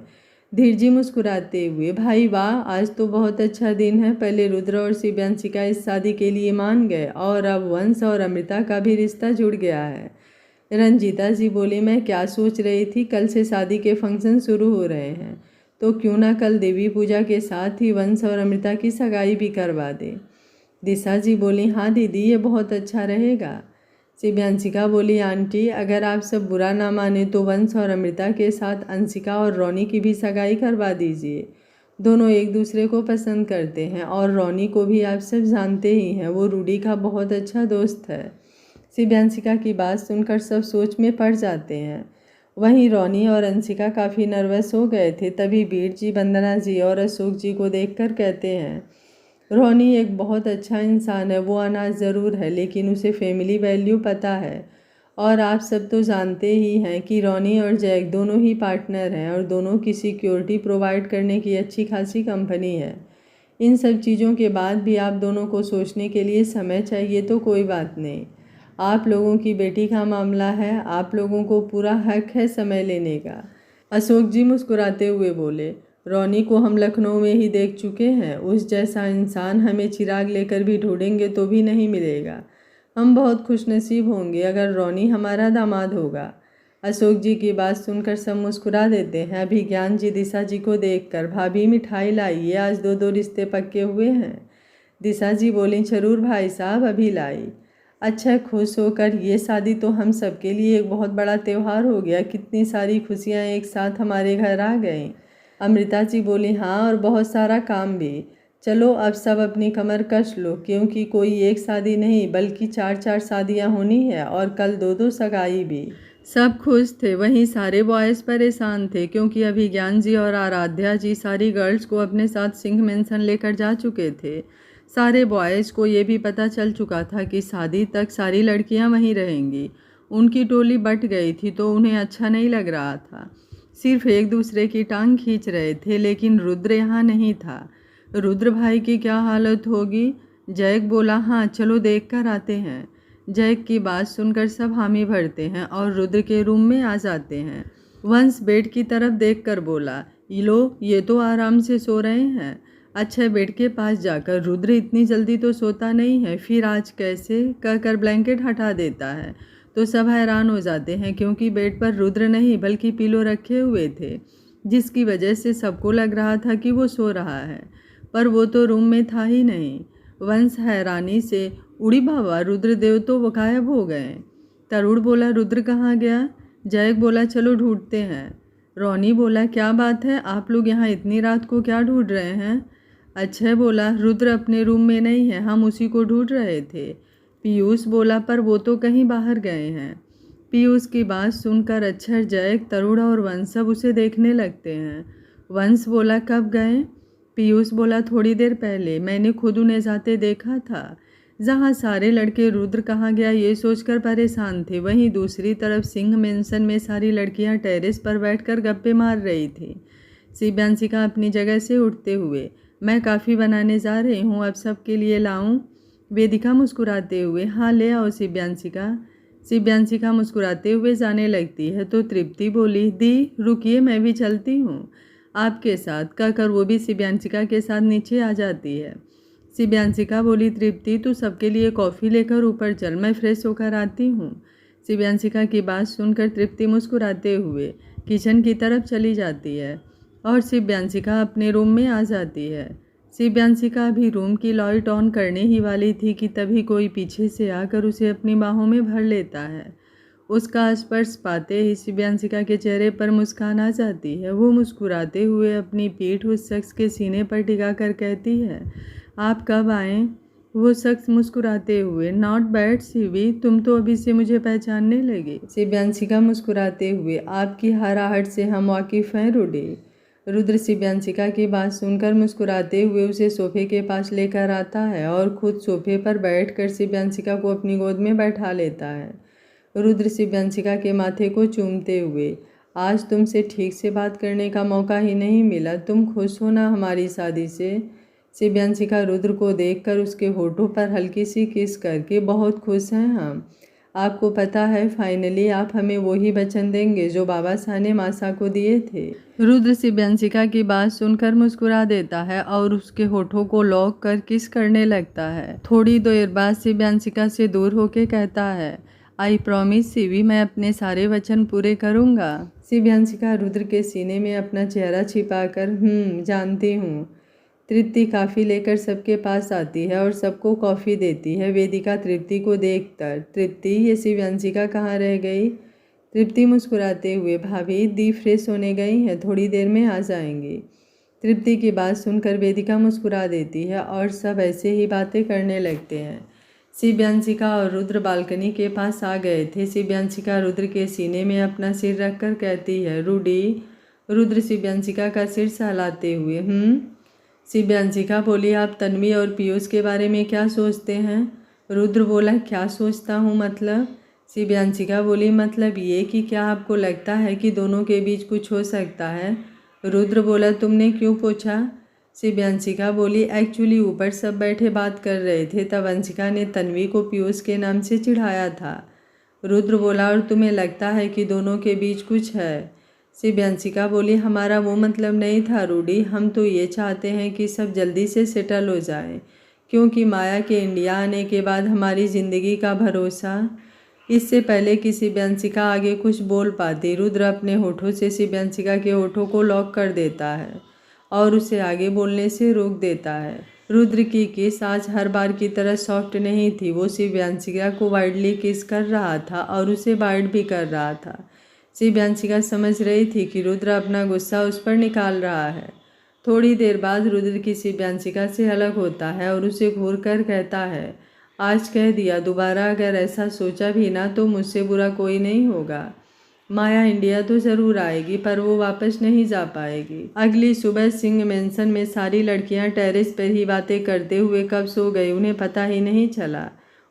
Speaker 1: धीर जी मुस्कुराते हुए, भाई वाह, आज तो बहुत अच्छा दिन है। पहले रुद्र और शिव्यांशिका इस शादी के लिए मान गए और अब वंश और अमृता का भी रिश्ता जुड़ गया है। रंजीता जी बोली, मैं क्या सोच रही थी, कल से शादी के फंक्शन शुरू हो रहे हैं, तो क्यों ना कल देवी पूजा के साथ ही वंश और अमृता की सगाई भी करवा दे। दिशा जी बोली, हाँ दीदी, ये बहुत अच्छा रहेगा। शिव्यांशिका बोली, आंटी अगर आप सब बुरा ना माने तो वंश और अमृता के साथ अंशिका और रोनी की भी सगाई करवा दीजिए। दोनों एक दूसरे को पसंद करते हैं और रोनी को भी आप सब जानते ही हैं, वो रूडी का बहुत अच्छा दोस्त है। शिव्यांशिका की बात सुनकर सब सोच में पड़ जाते हैं। वहीं रोनी और अंशिका काफ़ी नर्वस हो गए थे। तभी बीर जी, वंदना जी और अशोक जी को देखकर कहते हैं, रोनी एक बहुत अच्छा इंसान है, वो अनाथ ज़रूर है लेकिन उसे फैमिली वैल्यू पता है। और आप सब तो जानते ही हैं कि रोनी और जैक दोनों ही पार्टनर हैं और दोनों की सिक्योरिटी प्रोवाइड करने की अच्छी खासी कंपनी है। इन सब चीज़ों के बाद भी आप दोनों को सोचने के लिए समय चाहिए तो कोई बात नहीं। आप लोगों की बेटी का मामला है, आप लोगों को पूरा हक है समय लेने का। अशोक जी मुस्कुराते हुए बोले, रोनी को हम लखनऊ में ही देख चुके हैं, उस जैसा इंसान हमें चिराग लेकर भी ढूंढेंगे तो भी नहीं मिलेगा। हम बहुत खुशनसीब होंगे अगर रोनी हमारा दामाद होगा। अशोक जी की बात सुनकर सब मुस्कुरा देते हैं। अभिज्ञान जी दिशा जी को देखकर, भाभी मिठाई लाइए, आज दो दो रिश्ते पक्के हुए हैं। दिशा जी बोली, जरूर भाई साहब, अभी लाई। अच्छा, खुश होकर, ये शादी तो हम सबके लिए एक बहुत बड़ा त्यौहार हो गया, कितनी सारी खुशियाँ एक साथ हमारे घर आ गई। अमृता जी बोली, हाँ, और बहुत सारा काम भी। चलो अब सब अपनी कमर कस लो, क्योंकि कोई एक शादी नहीं बल्कि 4-4 शादियाँ होनी है, और कल 2-2 सगाई भी। सब खुश थे, वहीं सारे बॉयज़ परेशान थे, क्योंकि अभिज्ञान जी और आराध्या जी सारी गर्ल्स को अपने साथ सिंह मेंशन लेकर जा चुके थे। सारे बॉयज़ को ये भी पता चल चुका था कि शादी तक सारी लड़कियां वहीं रहेंगी। उनकी टोली बट गई थी तो उन्हें अच्छा नहीं लग रहा था, सिर्फ एक दूसरे की टांग खींच रहे थे। लेकिन रुद्र यहाँ नहीं था। रुद्र भाई की क्या हालत होगी? जैक बोला, हाँ चलो देख कर आते हैं। जैक की बात सुनकर सब हामी भरते हैं और रुद्र के रूम में आ जाते हैं। वंश बेड की तरफ देखकर बोला, लो ये तो आराम से सो रहे हैं। अच्छा, बेड के पास जाकर, रुद्र इतनी जल्दी तो सोता नहीं है, फिर आज कैसे? कहकर ब्लैंकेट हटा देता है तो सब हैरान हो जाते हैं, क्योंकि बेड पर रुद्र नहीं बल्कि पिलो रखे हुए थे, जिसकी वजह से सबको लग रहा था कि वो सो रहा है, पर वो तो रूम में था ही नहीं। वंश हैरानी से, उड़ी बाबा, रुद्रदेव तो वो गायब हो गए। तरुण बोला, रुद्र कहाँ गया? जैक बोला, चलो ढूंढते हैं। रोनी बोला, क्या बात है, आप लोग यहाँ इतनी रात को क्या ढूंढ रहे हैं? अक्षय बोला, रुद्र अपने रूम में नहीं है, हम उसी को ढूंढ रहे थे। पीयूष बोला, पर वो तो कहीं बाहर गए हैं। पीयूष की बात सुनकर अक्षय, जैक, तरुण और वंश सब उसे देखने लगते हैं। वंश बोला, कब गए? पीयूष बोला, थोड़ी देर पहले, मैंने खुद उन्हें जाते देखा था। जहाँ सारे लड़के रुद्र कहाँ गया ये सोचकर परेशान थे, वहीं दूसरी तरफ सिंह मेंशन में सारी लड़कियाँ टेरेस पर बैठकर गप्पे मार रही थी। शिव्यांशिका अपनी जगह से उठते हुए, मैं काफ़ी बनाने जा रही हूँ, अब सबके लिए लाऊं? वेदिका मुस्कुराते हुए, हाँ ले आओ शिव्यांशिका। शिव्यांशिका मुस्कुराते हुए जाने लगती है तो तृप्ति बोली, दी रुकिए, मैं भी चलती हूँ आपके साथ, कहकर वो भी शिव्यांशिका के साथ नीचे आ जाती है। शिव्यांशिका बोली, तृप्ति तू सबके लिए कॉफ़ी लेकर ऊपर चल, मैं फ्रेश होकर आती हूँ। शिव्यांशिका की बात सुनकर तृप्ति मुस्कुराते हुए किचन की तरफ चली जाती है और शिव्यांशिका अपने रूम में आ जाती है। शिव्यांशिका अभी रूम की लाइट ऑन करने ही वाली थी कि तभी कोई पीछे से आकर उसे अपनी बाहों में भर लेता है। उसका स्पर्श पाते ही शिव्यांशिका के चेहरे पर मुस्कान आ जाती है। वो मुस्कुराते हुए अपनी पीठ उस शख्स के सीने पर टिकाकर कहती है, आप कब आएँ? वो शख्स मुस्कुराते हुए, नॉट बैड शिवी, तुम तो अभी से मुझे पहचानने लगे। शिव्यांशिका मुस्कुराते हुए, आपकी हराहट से हम वाकिफ़ हैं रुडी। रुद्र शिव्यांशिका की बात सुनकर मुस्कुराते हुए उसे सोफे के पास लेकर आता है और खुद सोफे पर बैठकर शिव्यांशिका को अपनी गोद में बैठा लेता है। रुद्र शिव्यांशिका के माथे को चूमते हुए, आज तुमसे ठीक से बात करने का मौका ही नहीं मिला, तुम खुश हो ना हमारी शादी से? शिव्यांशिका रुद्र को देखकर उसके होठों पर हल्की सी किस करके, बहुत खुश हैं हम। आपको पता है, फाइनली आप हमें वही वचन देंगे जो बाबा साहब ने मासा को दिए थे। रुद्र शिव्यांशिका की बात सुनकर मुस्कुरा देता है और उसके होठों को लॉक कर किस करने लगता है। थोड़ी देर बाद शिव्यांशिका से दूर होकर कहता है, आई प्रॉमिस शिवी, मैं अपने सारे वचन पूरे करूँगा। शिव्यांशिका रुद्र के सीने में अपना चेहरा छिपाकर, जानती हूँ। तृप्ति कॉफ़ी लेकर सबके पास आती है और सबको कॉफ़ी देती है। वेदिका तृप्ति को देखकर, तृप्ति ये शिव्यांशिका कहाँ रह गई? तृप्ति मुस्कुराते हुए, भाभी दी फ्रेश होने गई हैं, थोड़ी देर में आ जाएंगी। तृप्ति की बात सुनकर वेदिका मुस्कुरा देती है और सब ऐसे ही बातें करने लगते हैं। शिव्यांशिका और रुद्र बालकनी के पास आ गए थे। शिव्यांशिका रुद्र के सीने में अपना सिर रखकर कहती है, रूडी। रुद्र शिव्यांशिका का सिर सहलाते हुए, शिव्यांशिका बोली, आप तन्वी और पीयूष के बारे में क्या सोचते हैं? रुद्र बोला, क्या सोचता हूँ मतलब? शिव्यांशिका बोली, मतलब ये कि क्या आपको लगता है कि दोनों के बीच कुछ हो सकता है? रुद्र बोला, तुमने क्यों पूछा? शिव्यांशिका बोली, एक्चुअली ऊपर सब बैठे बात कर रहे थे, तब वंशिका ने तन्वी को पीयूष के नाम से चिढ़ाया था। रुद्र बोला, और तुम्हें लगता है कि दोनों के बीच कुछ है? शिव्यांशिका बोली, हमारा वो मतलब नहीं था रूडी, हम तो ये चाहते हैं कि सब जल्दी से सेटल हो जाए, क्योंकि माया के इंडिया आने के बाद हमारी ज़िंदगी का भरोसा। इससे पहले कि शिव्यांशिका आगे कुछ बोल पाती, रुद्र अपने होठों से शिव्यांशिका के होठों को लॉक कर देता है और उसे आगे बोलने से रोक देता है। रुद्र की किस आज हर बार की तरह सॉफ्ट नहीं थी। वो शिव्यांशिका को वाइडली किस कर रहा था और उसे बाइट भी कर रहा था। शिव्यांशिका समझ रही थी कि रुद्र अपना गुस्सा उस पर निकाल रहा है। थोड़ी देर बाद रुद्र की शिव्यांशिका से अलग होता है और उसे घूर कर कहता है, आज कह दिया, दोबारा अगर ऐसा सोचा भी ना तो मुझसे बुरा कोई नहीं होगा। माया इंडिया तो ज़रूर आएगी पर वो वापस नहीं जा पाएगी। अगली सुबह सिंह मेंशन में सारी लड़कियां टेरेस पर ही बातें करते हुए कब सो गई उन्हें पता ही नहीं चला।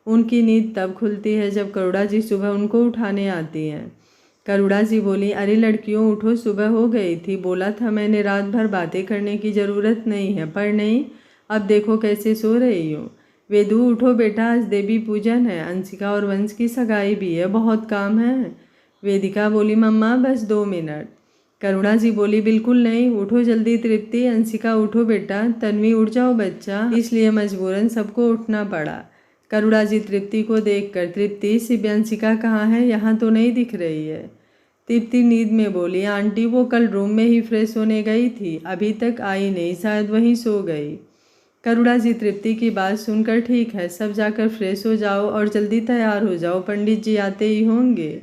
Speaker 1: उनकी नींद तब खुलती है जब करुणा जी सुबह उनको उठाने आती हैं। करुणा जी बोली, अरे लड़कियों उठो, सुबह हो गई थी। बोला था मैंने रात भर बातें करने की ज़रूरत नहीं है, पर नहीं, अब देखो कैसे सो रही हो। वेदू उठो बेटा, आज देवी पूजन है, अंशिका और वंश की सगाई भी है, बहुत काम है। वेदिका बोली, मम्मा बस 2 मिनट। करुणा जी बोली, बिल्कुल नहीं, उठो जल्दी। तृप्ति, अंशिका उठो बेटा। तन्वी, उठ जाओ बच्चा। इसलिए मजबूरन सबको उठना पड़ा। करुणा जी तृप्ति को देखकर, तृप्ति शिव्यांशिका कहाँ है, यहाँ तो नहीं दिख रही है। तृप्ति नींद में बोली, आंटी वो कल रूम में ही फ्रेश होने गई थी, अभी तक आई नहीं, शायद वहीं सो गई। करुणा जी तृप्ति की बात सुनकर, ठीक है, सब जाकर फ्रेश हो जाओ और जल्दी तैयार हो जाओ, पंडित जी आते ही होंगे।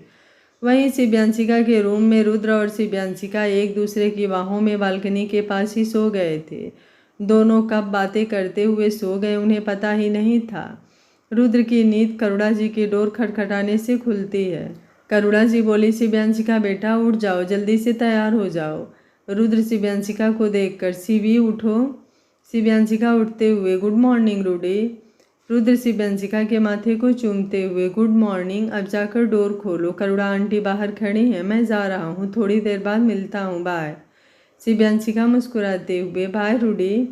Speaker 1: वहीं शिव्यांशिका के रूम में रुद्र और शिव्यांशिका एक दूसरे की बाहों में बालकनी के पास ही सो गए थे। दोनों कब बातें करते हुए सो गए उन्हें पता ही नहीं था। रुद्र की नींद करुणा जी की डोर खटखटाने से खुलती है। करुणा जी बोली, शिव्यांशिका बेटा उठ जाओ, जल्दी से तैयार हो जाओ। रुद्र शिव्यांशिका को देखकर, शिवी उठो। शिव्यांशिका उठते हुए, गुड मॉर्निंग रूडी। रुद्र शिव्यांशिका के माथे को चूमते हुए, गुड मॉर्निंग, अब जाकर डोर खोलो, करुणा आंटी बाहर खड़ी हैं, मैं जा रहा हूँ, थोड़ी देर बाद मिलता हूँ, बाय। शिव्यांशिका मुस्कुराते हुए, बाय रूडी।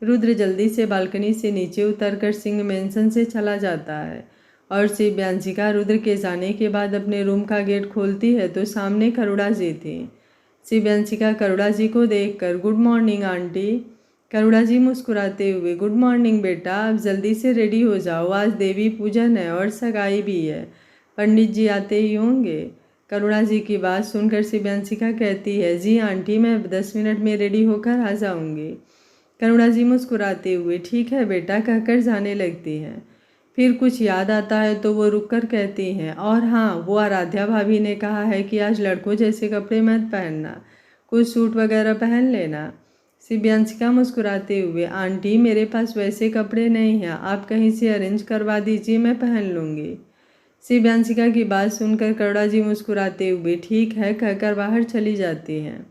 Speaker 1: रुद्र जल्दी से बालकनी से नीचे उतरकर सिंह मेंशन से चला जाता है और शिव्यांशिका रुद्र के जाने के बाद अपने रूम का गेट खोलती है तो सामने करुणा जी थी। शिव्यांशिका करुणा जी को देखकर, गुड मॉर्निंग आंटी। करुणा जी मुस्कुराते हुए, गुड मॉर्निंग बेटा, अब जल्दी से रेडी हो जाओ, आज देवी पूजन है और सगाई भी है, पंडित जी आते ही होंगे। करुणा जी की बात सुनकर शिव्यांशिका कहती है, जी आंटी, मैं 10 मिनट में रेडी होकर आ जाऊंगी। करुणा जी मुस्कुराते हुए, ठीक है बेटा, कहकर जाने लगती हैं। फिर कुछ याद आता है तो वो रुक कर कहती हैं, और हाँ, वो आराध्या भाभी ने कहा है कि आज लड़कों जैसे कपड़े मत पहनना, कुछ सूट वगैरह पहन लेना। शिव्यांशिका मुस्कुराते हुए, आंटी मेरे पास वैसे कपड़े नहीं हैं, आप कहीं से अरेंज करवा दीजिए, मैं पहन लूँगी। शिव्यांशिका की बात सुनकर करुणा जी मुस्कुराते हुए, ठीक है, कहकर बाहर चली जाती हैं।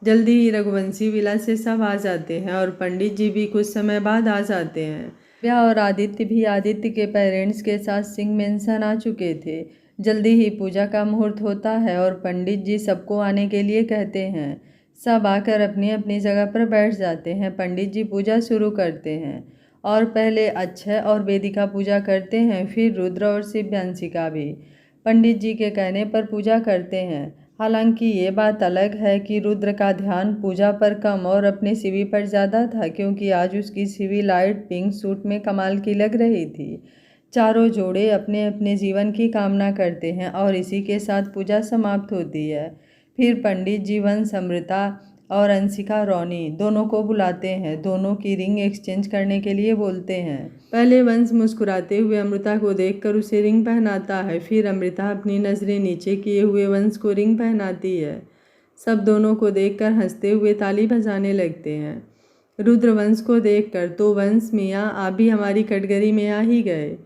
Speaker 1: जल्दी ही रघुवंशी विला से सब आ जाते हैं और पंडित जी भी कुछ समय बाद आ जाते हैं। व्या और आदित्य भी आदित्य के पेरेंट्स के साथ सिंह मेंशन आ चुके थे। जल्दी ही पूजा का मुहूर्त होता है और पंडित जी सबको आने के लिए कहते हैं। सब आकर अपनी अपनी जगह पर बैठ जाते हैं। पंडित जी पूजा शुरू करते हैं और पहले अक्षय और वेदिका पूजा करते हैं, फिर रुद्र और शिव्यांशिका भी पंडित जी के कहने पर पूजा करते हैं। हालांकि ये बात अलग है कि रुद्र का ध्यान पूजा पर कम और अपने शिवी पर ज़्यादा था, क्योंकि आज उसकी शिवी लाइट पिंक सूट में कमाल की लग रही थी। चारों जोड़े अपने अपने जीवन की कामना करते हैं और इसी के साथ पूजा समाप्त होती है। फिर पंडित जी वंश, अमृता और अंशिका रोनी दोनों को बुलाते हैं। दोनों की रिंग एक्सचेंज करने के लिए बोलते हैं। पहले वंश मुस्कुराते हुए अमृता को देखकर उसे रिंग पहनाता है, फिर अमृता अपनी नज़रें नीचे किए हुए वंश को रिंग पहनाती है। सब दोनों को देखकर हंसते हुए ताली बजाने लगते हैं। रुद्र वंश को देखकर, तो वंश मियाँ आप भी हमारी कैटेगरी में आ ही गए।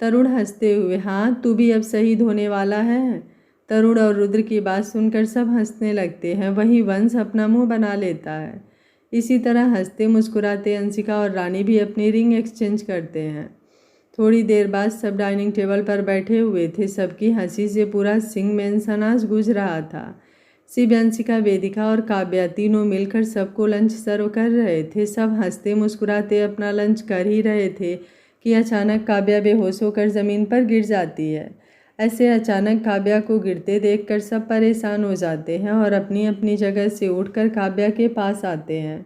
Speaker 1: तरुण हंसते हुए, हाँ, तू भी अब शहीद होने वाला है। तरुण और रुद्र की बात सुनकर सब हंसने लगते हैं, वहीं वंश अपना मुंह बना लेता है। इसी तरह हंसते मुस्कुराते अंशिका और रानी भी अपनी रिंग एक्सचेंज करते हैं। थोड़ी देर बाद सब डाइनिंग टेबल पर बैठे हुए थे। सबकी हंसी से पूरा सिंह मेंशन आज गूंज रहा था। शिव्यांशिका, वेदिका और काव्या तीनों मिलकर सबको लंच सर्व कर रहे थे। सब हंसते मुस्कुराते अपना लंच कर ही रहे थे कि अचानक काव्या बेहोश होकर ज़मीन पर गिर जाती है। ऐसे अचानक काव्या को गिरते देखकर सब परेशान हो जाते हैं और अपनी अपनी जगह से उठकर काव्या के पास आते हैं।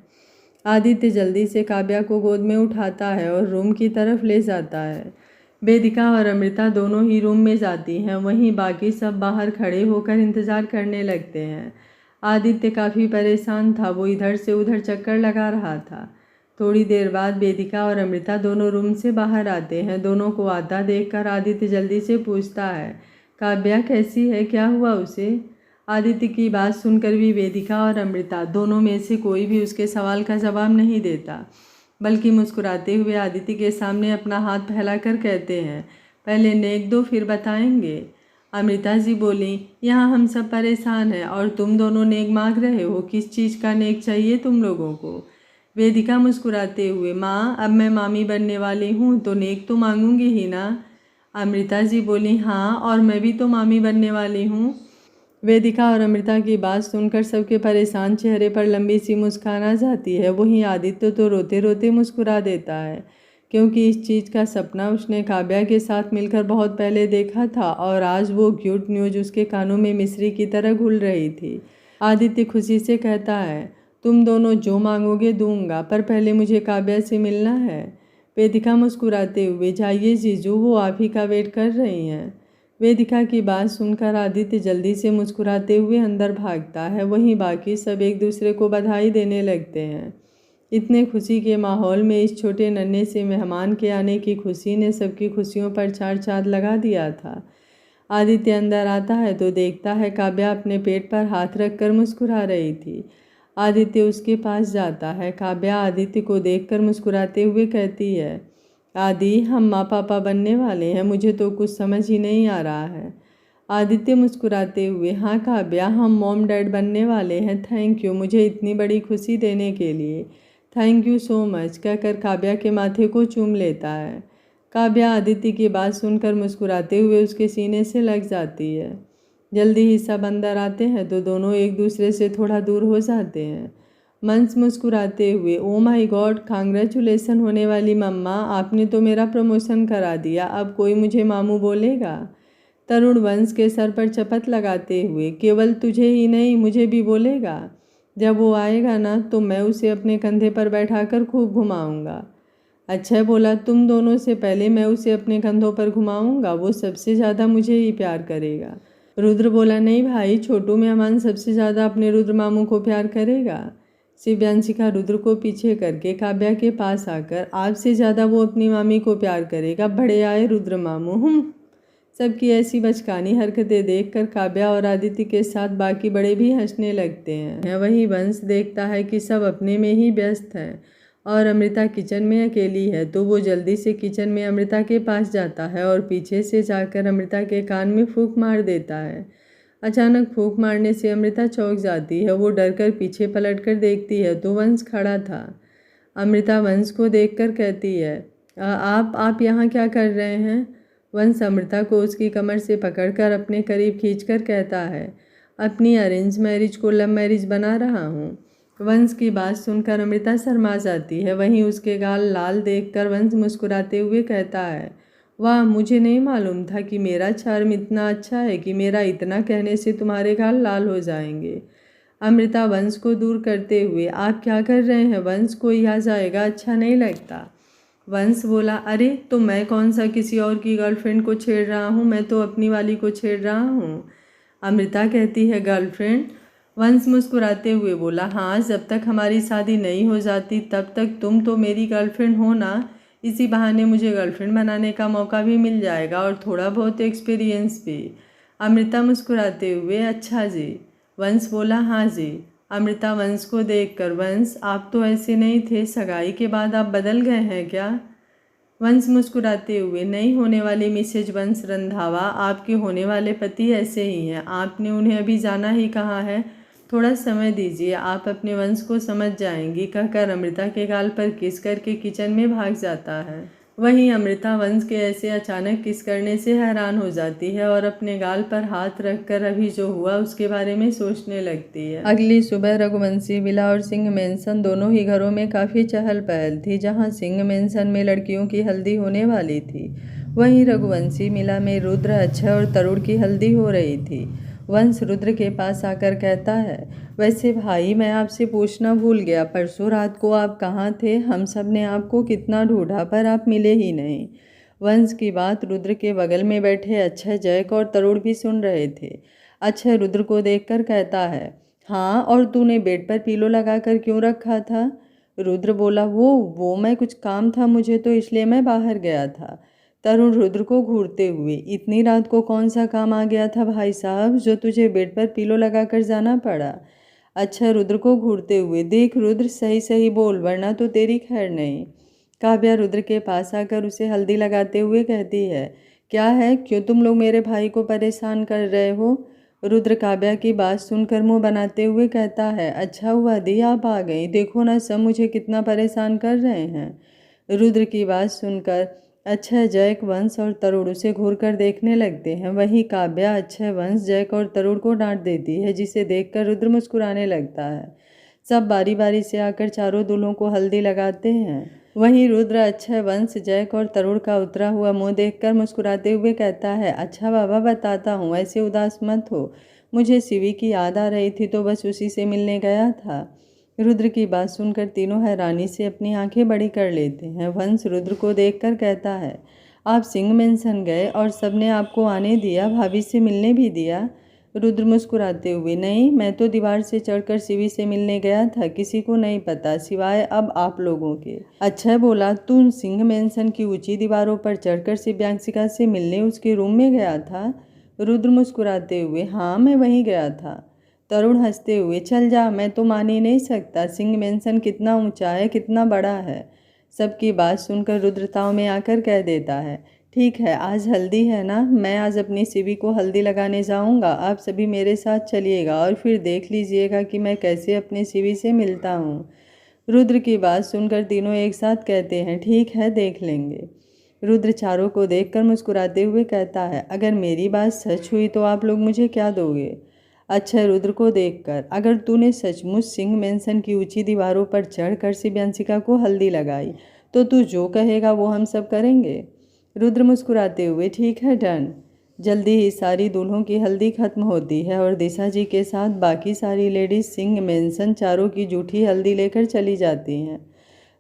Speaker 1: आदित्य जल्दी से काव्या को गोद में उठाता है और रूम की तरफ ले जाता है। वेदिका और अमृता दोनों ही रूम में जाती हैं। वहीं बाकी सब बाहर खड़े होकर इंतज़ार करने लगते हैं। आदित्य काफ़ी परेशान था, वो इधर से उधर चक्कर लगा रहा था। थोड़ी देर बाद वेदिका और अमृता दोनों रूम से बाहर आते हैं। दोनों को आता देखकर आदित्य जल्दी से पूछता है, काव्या कैसी है, क्या हुआ उसे? आदित्य की बात सुनकर भी वेदिका और अमृता दोनों में से कोई भी उसके सवाल का जवाब नहीं देता, बल्कि मुस्कुराते हुए आदित्य के सामने अपना हाथ फैलाकर कहते हैं, पहले नेक दो फिर बताएंगे। अमृता जी बोली, यहाँ हम सब परेशान हैं और तुम दोनों नेक मांग रहे हो, किस चीज़ का नेक चाहिए तुम लोगों को? वेदिका मुस्कुराते हुए, माँ अब मैं मामी बनने वाली हूँ तो नेक तो मांगूंगी ही ना। अमृता जी बोली, हाँ और मैं भी तो मामी बनने वाली हूँ। वेदिका और अमृता की बात सुनकर सबके परेशान चेहरे पर लंबी सी मुस्कान आ जाती है। वहीं आदित्य तो रोते रोते मुस्कुरा देता है, क्योंकि इस चीज़ का सपना उसने काव्या के साथ मिलकर बहुत पहले देखा था और आज वो क्यूट न्यूज़ उसके कानों में मिश्री की तरह घुल रही थी। आदित्य खुशी से कहता है, तुम दोनों जो मांगोगे दूंगा, पर पहले मुझे काव्या से मिलना है। वेदिका मुस्कुराते हुए, जाइए जीजू, वो आप ही का वेट कर रही हैं। वेदिका की बात सुनकर आदित्य जल्दी से मुस्कुराते हुए अंदर भागता है। वहीं बाकी सब एक दूसरे को बधाई देने लगते हैं। इतने खुशी के माहौल में इस छोटे नन्हे से मेहमान के आने की खुशी ने सबकी खुशियों पर चार चांद लगा दिया था। आदित्य अंदर आता है तो देखता है काव्या अपने पेट पर हाथ रखकर मुस्कुरा रही थी। आदित्य उसके पास जाता है। काव्या आदित्य को देखकर मुस्कुराते हुए कहती है, आदि हम माँ पापा बनने वाले हैं, मुझे तो कुछ समझ ही नहीं आ रहा है। आदित्य मुस्कुराते हुए, हाँ काव्या, हम मॉम डैड बनने वाले हैं, थैंक यू मुझे इतनी बड़ी खुशी देने के लिए, थैंक यू सो मच कहकर काव्या के माथे को चूम लेता है। काव्या आदित्य की बात सुनकर मुस्कुराते हुए उसके सीने से लग जाती है। जल्दी ही सब अंदर आते हैं तो दोनों एक दूसरे से थोड़ा दूर हो जाते हैं। मंस मुस्कुराते हुए, ओ माय गॉड, कांग्रेचुलेसन होने वाली मम्मा, आपने तो मेरा प्रमोशन करा दिया, अब कोई मुझे मामू बोलेगा। तरुण वंश के सर पर चपत लगाते हुए, केवल तुझे ही नहीं मुझे भी बोलेगा, जब वो आएगा ना तो मैं उसे अपने कंधे पर बैठाकर खूब घुमाऊंगा। अच्छा बोला, तुम दोनों से पहले मैं उसे अपने कंधों पर घुमाऊंगा, वो सबसे ज़्यादा मुझे ही प्यार करेगा। रुद्र बोला, नहीं भाई, छोटू मेहमान सबसे ज़्यादा अपने रुद्र मामू को प्यार करेगा। शिव्यांशिका रुद्र को पीछे करके काव्या के पास आकर, आपसे ज़्यादा वो अपनी मामी को प्यार करेगा, बड़े आए रुद्र मामू। सबकी ऐसी बचकानी हरकतें देखकर काव्या और आदित्य के साथ बाकी बड़े भी हंसने लगते हैं। वहीं वंश देखता है कि सब अपने में ही व्यस्त हैं और अमृता किचन में अकेली है, तो वो जल्दी से किचन में अमृता के पास जाता है और पीछे से जाकर अमृता के कान में फूंक मार देता है। अचानक फूंक मारने से अमृता चौंक जाती है। वो डरकर पीछे पलटकर देखती है तो वंश खड़ा था। अमृता वंश को देखकर कहती है, आप यहाँ क्या कर रहे हैं? वंश अमृता को उसकी कमर से पकड़कर अपने करीब खींचकर कहता है, अपनी अरेंज मैरिज को लव मैरिज बना रहा हूँ। वंश की बात सुनकर अमृता शर्मा जाती है। वहीं उसके गाल लाल देखकर वंश मुस्कुराते हुए कहता है, वाह, मुझे नहीं मालूम था कि मेरा चार्म इतना अच्छा है कि मेरा इतना कहने से तुम्हारे गाल लाल हो जाएंगे। अमृता वंश को दूर करते हुए, आप क्या कर रहे हैं वंश, कोई आ जाएगा, अच्छा नहीं लगता। वंश बोला, अरे तो मैं कौन सा किसी और की गर्लफ्रेंड को छेड़ रहा हूँ, मैं तो अपनी वाली को छेड़ रहा हूँ। अमृता कहती है, गर्लफ्रेंड? वंश मुस्कुराते हुए बोला, हाँ, जब तक हमारी शादी नहीं हो जाती तब तक तुम तो मेरी गर्लफ्रेंड हो ना, इसी बहाने मुझे गर्लफ्रेंड बनाने का मौका भी मिल जाएगा और थोड़ा बहुत एक्सपीरियंस भी। अमृता मुस्कुराते हुए, अच्छा जी। वंश बोला, हाँ जी। अमृता वंश को देखकर, वंश आप तो ऐसे नहीं थे, सगाई के बाद आप बदल गए हैं क्या? वंश मुस्कुराते हुए, नहीं होने वाली मिसेज वंश रंधावा, आपके होने वाले पति ऐसे ही हैं, आपने उन्हें अभी जाना ही कहाँ है, थोड़ा समय दीजिए, आप अपने वंश को समझ जाएंगी कहकर अमृता के गाल पर किस करके किचन में भाग जाता है। वहीं अमृता वंश के ऐसे अचानक किस करने से हैरान हो जाती है और अपने गाल पर हाथ रखकर अभी जो हुआ उसके बारे में सोचने लगती है। अगली सुबह रघुवंशी विला और सिंह मेंशन दोनों ही घरों में काफ़ी चहल पहल थी। जहां सिंह मेंशन में लड़कियों की हल्दी होने वाली थी, वहीं रघुवंशी मिला में रुद्र, अक्षय और तरुण की हल्दी हो रही थी। वंश रुद्र के पास आकर कहता है, वैसे भाई मैं आपसे पूछना भूल गया, परसों रात को आप कहाँ थे? हम सब ने आपको कितना ढूंढा पर आप मिले ही नहीं। वंश की बात रुद्र के बगल में बैठे अक्षय, जैक और तरुण भी सुन रहे थे। अक्षय रुद्र को देखकर कहता है, हाँ, और तूने बेड पर पिलो लगाकर क्यों रखा था? रुद्र बोला, वो मैं कुछ काम था मुझे तो इसलिए मैं बाहर गया था। तरुण रुद्र को घूरते हुए, इतनी रात को कौन सा काम आ गया था भाई साहब जो तुझे बेड पर पिलो लगाकर जाना पड़ा? अच्छा रुद्र को घूरते हुए, देख रुद्र, सही सही बोल वरना तो तेरी खैर नहीं। काव्या रुद्र के पास आकर उसे हल्दी लगाते हुए कहती है, क्या है, क्यों तुम लोग मेरे भाई को परेशान कर रहे हो? रुद्र काव्या की बात सुनकर मुंह बनाते हुए कहता है, अच्छा हुआ दी आप आ गई, देखो ना सब मुझे कितना परेशान कर रहे हैं। रुद्र की बात सुनकर अक्षय, जैक, वंश और तरुण उसे घूर कर देखने लगते हैं। वहीं काव्या अक्षय, वंश, जैक और तरुण को डांट देती है, जिसे देखकर रुद्र मुस्कुराने लगता है। सब बारी बारी से आकर चारों दूल्हों को हल्दी लगाते हैं। वहीं रुद्र अक्षय, वंश, जैक और तरुण का उतरा हुआ मुंह देखकर मुस्कुराते हुए कहता है, अच्छा बाबा बताता हूँ, ऐसे उदास मत हो, मुझे शिवी की याद आ रही थी तो बस उसी से मिलने गया था। रुद्र की बात सुनकर तीनों हैरानी से अपनी आंखें बड़ी कर लेते हैं। वंश रुद्र को देखकर कहता है, आप सिंह मेंशन गए और सबने आपको आने दिया, भाभी से मिलने भी दिया? रुद्र मुस्कुराते हुए, नहीं, मैं तो दीवार से चढ़कर शिवी से मिलने गया था, किसी को नहीं पता सिवाय अब आप लोगों के। अक्षय बोला, तू सिंह मेंशन की ऊंची दीवारों पर चढ़कर शिव्यांशिका से मिलने उसके रूम में गया था? रुद्र मुस्कुराते हुए, हाँ, मैं वहीं गया था। तरुण हंसते हुए, चल जा, मैं तो मान ही नहीं सकता, सिंह मेंशन कितना ऊंचा है, कितना बड़ा है। सबकी बात सुनकर रुद्रताओं में आकर कह देता है, ठीक है, आज हल्दी है ना, मैं आज अपनी शिवी को हल्दी लगाने जाऊंगा, आप सभी मेरे साथ चलिएगा और फिर देख लीजिएगा कि मैं कैसे अपनी शिवी से मिलता हूँ। रुद्र की बात सुनकर तीनों एक साथ कहते हैं, ठीक है, देख लेंगे। रुद्र चारों को देखकर मुस्कुराते हुए कहता है, अगर मेरी बात सच हुई तो आप लोग मुझे क्या दोगे? अक्षय रुद्र को देखकर, अगर तूने सचमुच सिंह मेंशन की ऊंची दीवारों पर चढ़कर शिव्यांशिका को हल्दी लगाई तो तू जो कहेगा वो हम सब करेंगे। रुद्र मुस्कुराते हुए, ठीक है, डन। जल्दी ही सारी दूल्हों की हल्दी खत्म होती है और दिशा जी के साथ बाकी सारी लेडीज सिंह मेंशन चारों की जूठी हल्दी लेकर चली जाती हैं।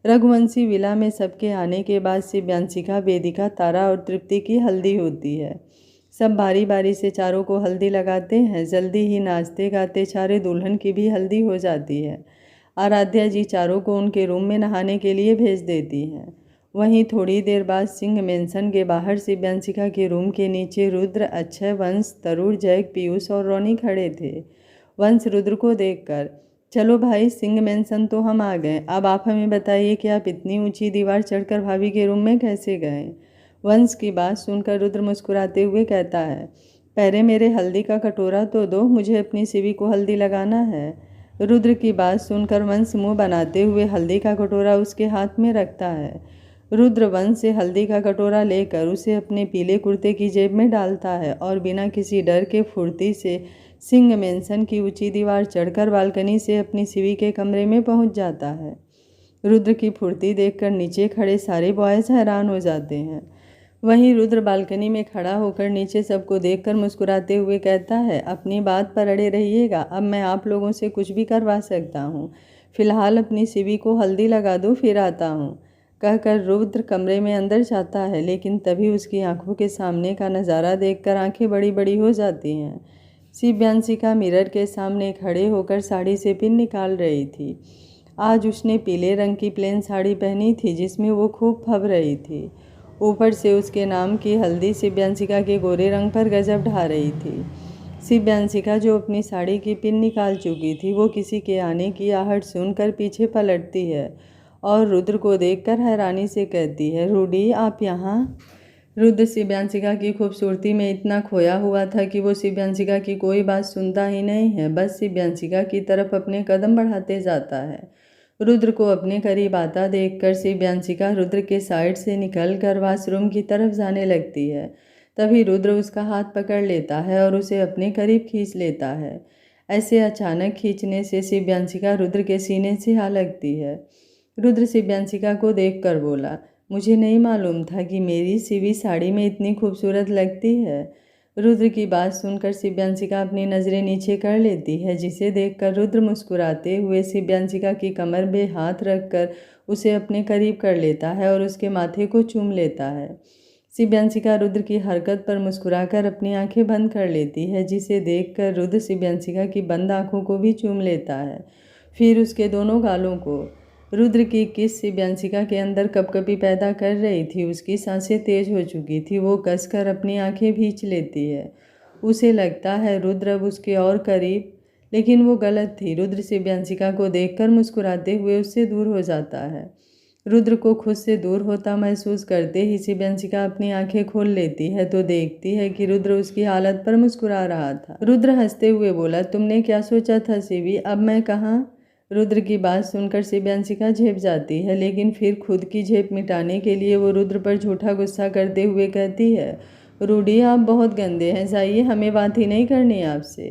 Speaker 1: रघुवंशी विला में सबके आने के बाद शिव्यांशिका, वेदिका, तारा और तृप्ति की हल्दी होती है। सब बारी बारी से चारों को हल्दी लगाते हैं। जल्दी ही नाचते गाते चारे दुल्हन की भी हल्दी हो जाती है। आराध्या जी चारों को उनके रूम में नहाने के लिए भेज देती हैं। वहीं थोड़ी देर बाद सिंह मेंशन के बाहर शिव्यांशिका के रूम के नीचे रुद्र, अक्षय, वंश, तरुण, जैक, पीयूष और रोनी खड़े थे। वंश रुद्र को देखकर, चलो भाई, सिंह मेंशन तो हम आ गए, अब आप हमें बताइए कि आप इतनी ऊंची दीवार चढ़कर भाभी के रूम में कैसे गए? वंश की बात सुनकर रुद्र मुस्कुराते हुए कहता है, पहले मेरे हल्दी का कटोरा तो दो, मुझे अपनी शिवी को हल्दी लगाना है। रुद्र की बात सुनकर वंश मुंह बनाते हुए हल्दी का कटोरा उसके हाथ में रखता है। रुद्र वंश से हल्दी का कटोरा लेकर उसे अपने पीले कुर्ते की जेब में डालता है और बिना किसी डर के फुर्ती से सिंह मेंशन की ऊंची दीवार चढ़कर बालकनी से अपनी शिवी के कमरे में पहुंच जाता है। रुद्र की फुर्ती देखकर नीचे खड़े सारे बॉयज हैरान हो जाते हैं। वहीं रुद्र बालकनी में खड़ा होकर नीचे सबको देखकर मुस्कुराते हुए कहता है, अपनी बात पर अड़े रहिएगा, अब मैं आप लोगों से कुछ भी करवा सकता हूँ, फिलहाल अपनी शिवी को हल्दी लगा दो, फिर आता हूँ। कहकर रुद्र कमरे में अंदर जाता है, लेकिन तभी उसकी आंखों के सामने का नज़ारा देखकर आंखें बड़ी बड़ी हो जाती हैं। शिव्यांशिका मिरर के सामने खड़े होकर साड़ी से पिन निकाल रही थी। आज उसने पीले रंग की प्लेन साड़ी पहनी थी जिसमें वो खूब फब रही थी। ऊपर से उसके नाम की हल्दी शिव्यांशिका के गोरे रंग पर गजब ढा रही थी। शिव्यांशिका जो अपनी साड़ी की पिन निकाल चुकी थी, वो किसी के आने की आहट सुनकर पीछे पलटती है और रुद्र को देखकर हैरानी से कहती है, रूडी, आप यहाँ? रुद्र शिव्यांशिका की खूबसूरती में इतना खोया हुआ था कि वो शिव्यांशिका की कोई बात सुनता ही नहीं है, बस शिव्यांशिका की तरफ अपने कदम बढ़ाते जाता है। रुद्र को अपने करीब आता देखकर शिव्यांशिका रुद्र के साइड से निकलकर वॉशरूम की तरफ जाने लगती है। तभी रुद्र उसका हाथ पकड़ लेता है और उसे अपने करीब खींच लेता है। ऐसे अचानक खींचने से शिव्यांशिका रुद्र के सीने से आ लगती है। रुद्र शिव्यांशिका को देखकर बोला, मुझे नहीं मालूम था कि मेरी शिवी साड़ी में इतनी खूबसूरत लगती है। रुद्र की बात सुनकर शिव्यांशिका अपनी नज़रें नीचे कर लेती है, जिसे देखकर रुद्र मुस्कुराते हुए शिव्यांशिका की कमर पे हाथ रखकर उसे अपने करीब कर लेता है और उसके माथे को चूम लेता है। शिव्यांशिका रुद्र की हरकत पर मुस्कुराकर अपनी आंखें बंद कर लेती है, जिसे देखकर रुद्र शिव्यांशिका की बंद आंखों को भी चूम लेता है। फिर उसके दोनों गालों को रुद्र की किस शिव्यांशिका के अंदर कपकपी पैदा कर रही थी। उसकी सांसें तेज हो चुकी थी। वो कसकर अपनी आंखें भींच लेती है। उसे लगता है रुद्र अब उसके और करीब, लेकिन वो गलत थी। रुद्र शिव्यांशिका को देखकर मुस्कुराते हुए उससे दूर हो जाता है। रुद्र को खुद से दूर होता महसूस करते ही शिव्यांशिका अपनी आंखें खोल लेती है तो देखती है कि रुद्र उसकी हालत पर मुस्कुरा रहा था। रुद्र हंसते हुए बोला, तुमने क्या सोचा था शिवी, अब मैं कहाँ? रुद्र की बात सुनकर शिव्यांशिका झेप जाती है, लेकिन फिर खुद की झेप मिटाने के लिए वो रुद्र पर झूठा गुस्सा करते हुए कहती है, रूडी आप बहुत गंदे हैं, जाइए, हमें बात ही नहीं करनी आपसे,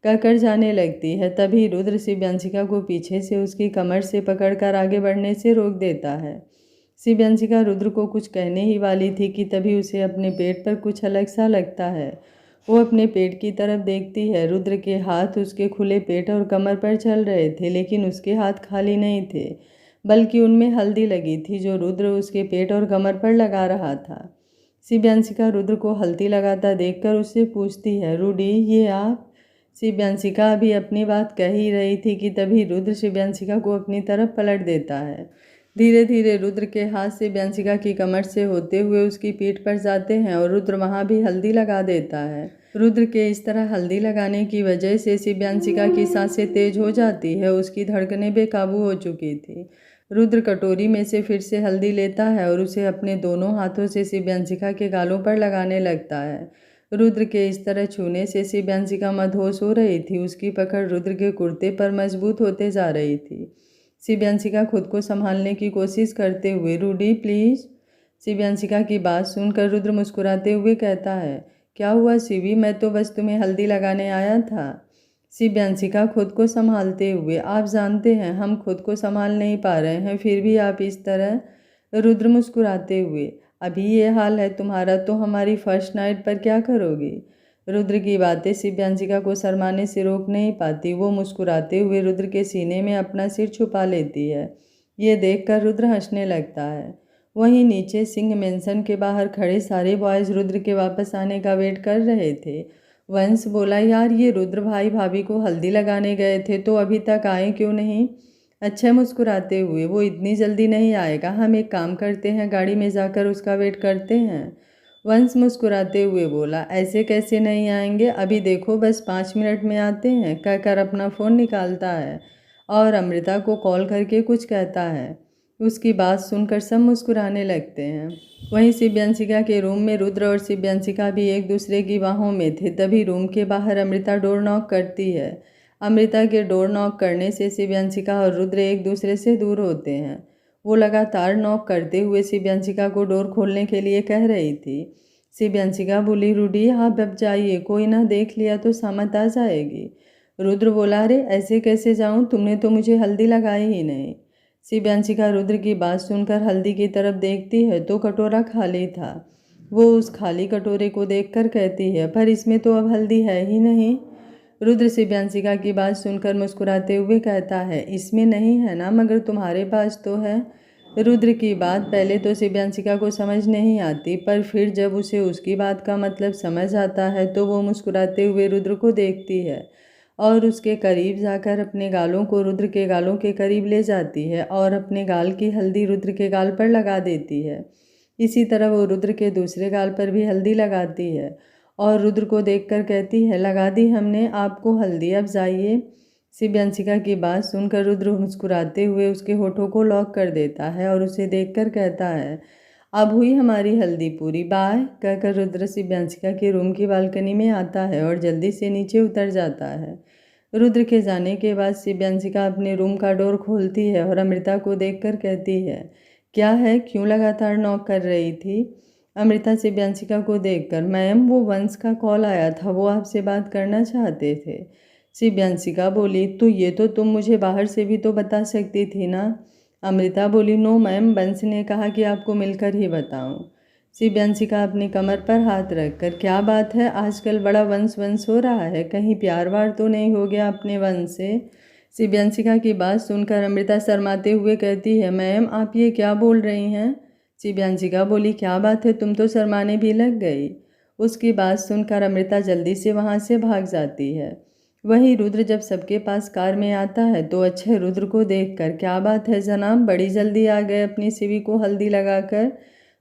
Speaker 1: कहकर जाने लगती है। तभी रुद्र शिव्यांशिका को पीछे से उसकी कमर से पकड़कर आगे बढ़ने से रोक देता है। शिव्यांशिका रुद्र को कुछ कहने ही वाली थी कि तभी उसे अपने पेट पर कुछ अलग सा लगता है। वो अपने पेट की तरफ देखती है। रुद्र के हाथ उसके खुले पेट और कमर पर चल रहे थे, लेकिन उसके हाथ खाली नहीं थे, बल्कि उनमें हल्दी लगी थी जो रुद्र उसके पेट और कमर पर लगा रहा था। शिव्यांशिका रुद्र को हल्दी लगाता देखकर उससे पूछती है, रूडी ये आप? शिव्यांशिका अभी अपनी बात कह ही रही थी कि तभी रुद्र शिव्यांशिका को अपनी तरफ पलट देता है। धीरे धीरे रुद्र के हाथ शिव्यांशिका की कमर से होते हुए उसकी पीठ पर जाते हैं और रुद्र वहां भी हल्दी लगा देता है। रुद्र के इस तरह हल्दी लगाने की वजह से शिव्यांशिका की सांसें तेज हो जाती है। उसकी धड़कनें बेकाबू हो चुकी थी। रुद्र कटोरी में से फिर से हल्दी लेता है और उसे अपने दोनों हाथों से शिव्यांशिका के गालों पर लगाने लगता है। रुद्र के इस तरह छूने से शिव्यांशिका मदहोश हो रही थी। उसकी पकड़ रुद्र के कुर्ते पर मजबूत होते जा रही थी। शिव्यांशिका खुद को संभालने की कोशिश करते हुए, रूडी प्लीज़। शिव्यांशिका की बात सुनकर रुद्र मुस्कुराते हुए कहता है, क्या हुआ शिवी, मैं तो बस तुम्हें हल्दी लगाने आया था। शिव्यांशिका खुद को संभालते हुए, आप जानते हैं हम खुद को संभाल नहीं पा रहे हैं, फिर भी आप इस तरह। रुद्र मुस्कुराते हुए, अभी ये हाल है तुम्हारा तो हमारी फर्स्ट नाइट पर क्या करोगी? रुद्र की बातें शिव्यांशिका को शर्माने से रोक नहीं पाती। वो मुस्कुराते हुए रुद्र के सीने में अपना सिर छुपा लेती है। ये देखकर रुद्र हंसने लगता है। वहीं नीचे सिंह मेंशन के बाहर खड़े सारे बॉयज़ रुद्र के वापस आने का वेट कर रहे थे। वंश बोला, यार ये रुद्र भाई भाभी को हल्दी लगाने गए थे तो अभी तक आए क्यों नहीं? अच्छा मुस्कुराते हुए, वो इतनी जल्दी नहीं आएगा, हम एक काम करते हैं, गाड़ी में जाकर उसका वेट करते हैं। वंश मुस्कुराते हुए बोला, ऐसे कैसे नहीं आएंगे, अभी देखो बस 5 मिनट में आते हैं, कहकर अपना फ़ोन निकालता है और अमृता को कॉल करके कुछ कहता है। उसकी बात सुनकर सब मुस्कुराने लगते हैं। वहीं शिव्यांशिका के रूम में रुद्र और शिव्यांशिका भी एक दूसरे की बाहों में थे। तभी रूम के बाहर अमृता डोर नॉक करती है। अमृता के डोर नॉक करने से शिव्यांशिका और रुद्र एक दूसरे से दूर होते हैं। वो लगातार नॉक करते हुए शिव्यांशिका को डोर खोलने के लिए कह रही थी। शिव्यांशिका बोली, रूडी आप अब जाइए, कोई ना देख लिया तो सामत आ जाएगी। रुद्र बोला, अरे ऐसे कैसे जाऊं, तुमने तो मुझे हल्दी लगाई ही नहीं। शिव्यांशिका रुद्र की बात सुनकर हल्दी की तरफ देखती है तो कटोरा खाली था। वो उस खाली कटोरे को देखकर कहती है, पर इसमें तो अब हल्दी है ही नहीं। रुद्र शिव्यांशिका की बात सुनकर मुस्कुराते हुए कहता है, इसमें नहीं है ना, मगर तुम्हारे पास तो है। रुद्र की बात पहले तो शिव्यांशिका को समझ नहीं आती, पर फिर जब उसे उसकी बात का मतलब समझ आता है तो वो मुस्कुराते हुए रुद्र को देखती है और उसके करीब जाकर अपने गालों को रुद्र के गालों के करीब ले जाती है और अपने गाल की हल्दी रुद्र के गाल पर लगा देती है। इसी तरह वो रुद्र के दूसरे गाल पर भी हल्दी लगाती है और रुद्र को देखकर कहती है, लगा दी हमने आपको हल्दी, अब जाइए। शिव्यांशिका की बात सुनकर रुद्र मुस्कुराते हुए उसके होठों को लॉक कर देता है और उसे देखकर कहता है, अब हुई हमारी हल्दी पूरी, बाय, कहकर रुद्र शिव्यांशिका के रूम की बालकनी में आता है और जल्दी से नीचे उतर जाता है। रुद्र के जाने के बाद शिव्यांशिका अपने रूम का डोर खोलती है और अमृता को देखकर कहती है, क्या है, क्यों लगातार नॉक कर रही थी? अमृता शिव्यांशिका को देखकर, मैम वो वंश का कॉल आया था, वो आपसे बात करना चाहते थे। शिव्यांशिका बोली, तो ये तो तुम मुझे बाहर से भी तो बता सकती थी ना। अमृता बोली, नो मैम, वंश ने कहा कि आपको मिलकर ही बताऊं। शिव्यांशिका अपनी कमर पर हाथ रखकर, क्या बात है, आजकल बड़ा वंश वंश हो रहा है, कहीं प्यार वार तो नहीं हो गया अपने वंश से? शिव्यांशिका की बात सुनकर अमृता शर्माते हुए कहती है, मैम आप ये क्या बोल रही हैं? शिव्यांशिका बोली, क्या बात है, तुम तो शर्माने भी लग गई। उसकी बात सुनकर अमृता जल्दी से वहाँ से भाग जाती है। वहीं रुद्र जब सबके पास कार में आता है तो अच्छे रुद्र को देखकर, क्या बात है जनाब, बड़ी जल्दी आ गए अपनी सीवी को हल्दी लगाकर।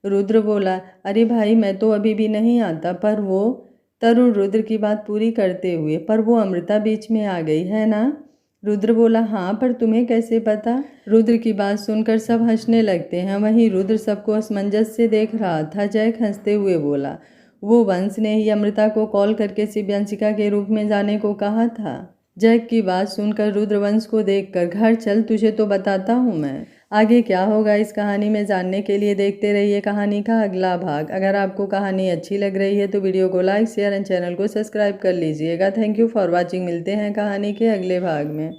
Speaker 1: रुद्र बोला, अरे भाई मैं तो अभी भी नहीं आता, पर वो तरुण रुद्र की बात पूरी करते हुए, पर वो अमृता बीच में आ गई है ना। रुद्र बोला, हाँ, पर तुम्हें कैसे पता। रुद्र की बात सुनकर सब हंसने लगते हैं। वहीं रुद्र सबको असमंजस से देख रहा था। जैक हंसते हुए बोला, वो वंश ने ही अमृता को कॉल करके शिव्यांशिका के रूप में जाने को कहा था। जैक की बात सुनकर रुद्रवंश को देखकर, घर चल, तुझे तो बताता हूँ मैं। आगे क्या होगा इस कहानी में जानने के लिए देखते रहिए कहानी का अगला भाग। अगर आपको कहानी अच्छी लग रही है तो वीडियो को लाइक, शेयर एंड चैनल को सब्सक्राइब कर लीजिएगा। Thank you for watching. मिलते हैं कहानी के अगले भाग में।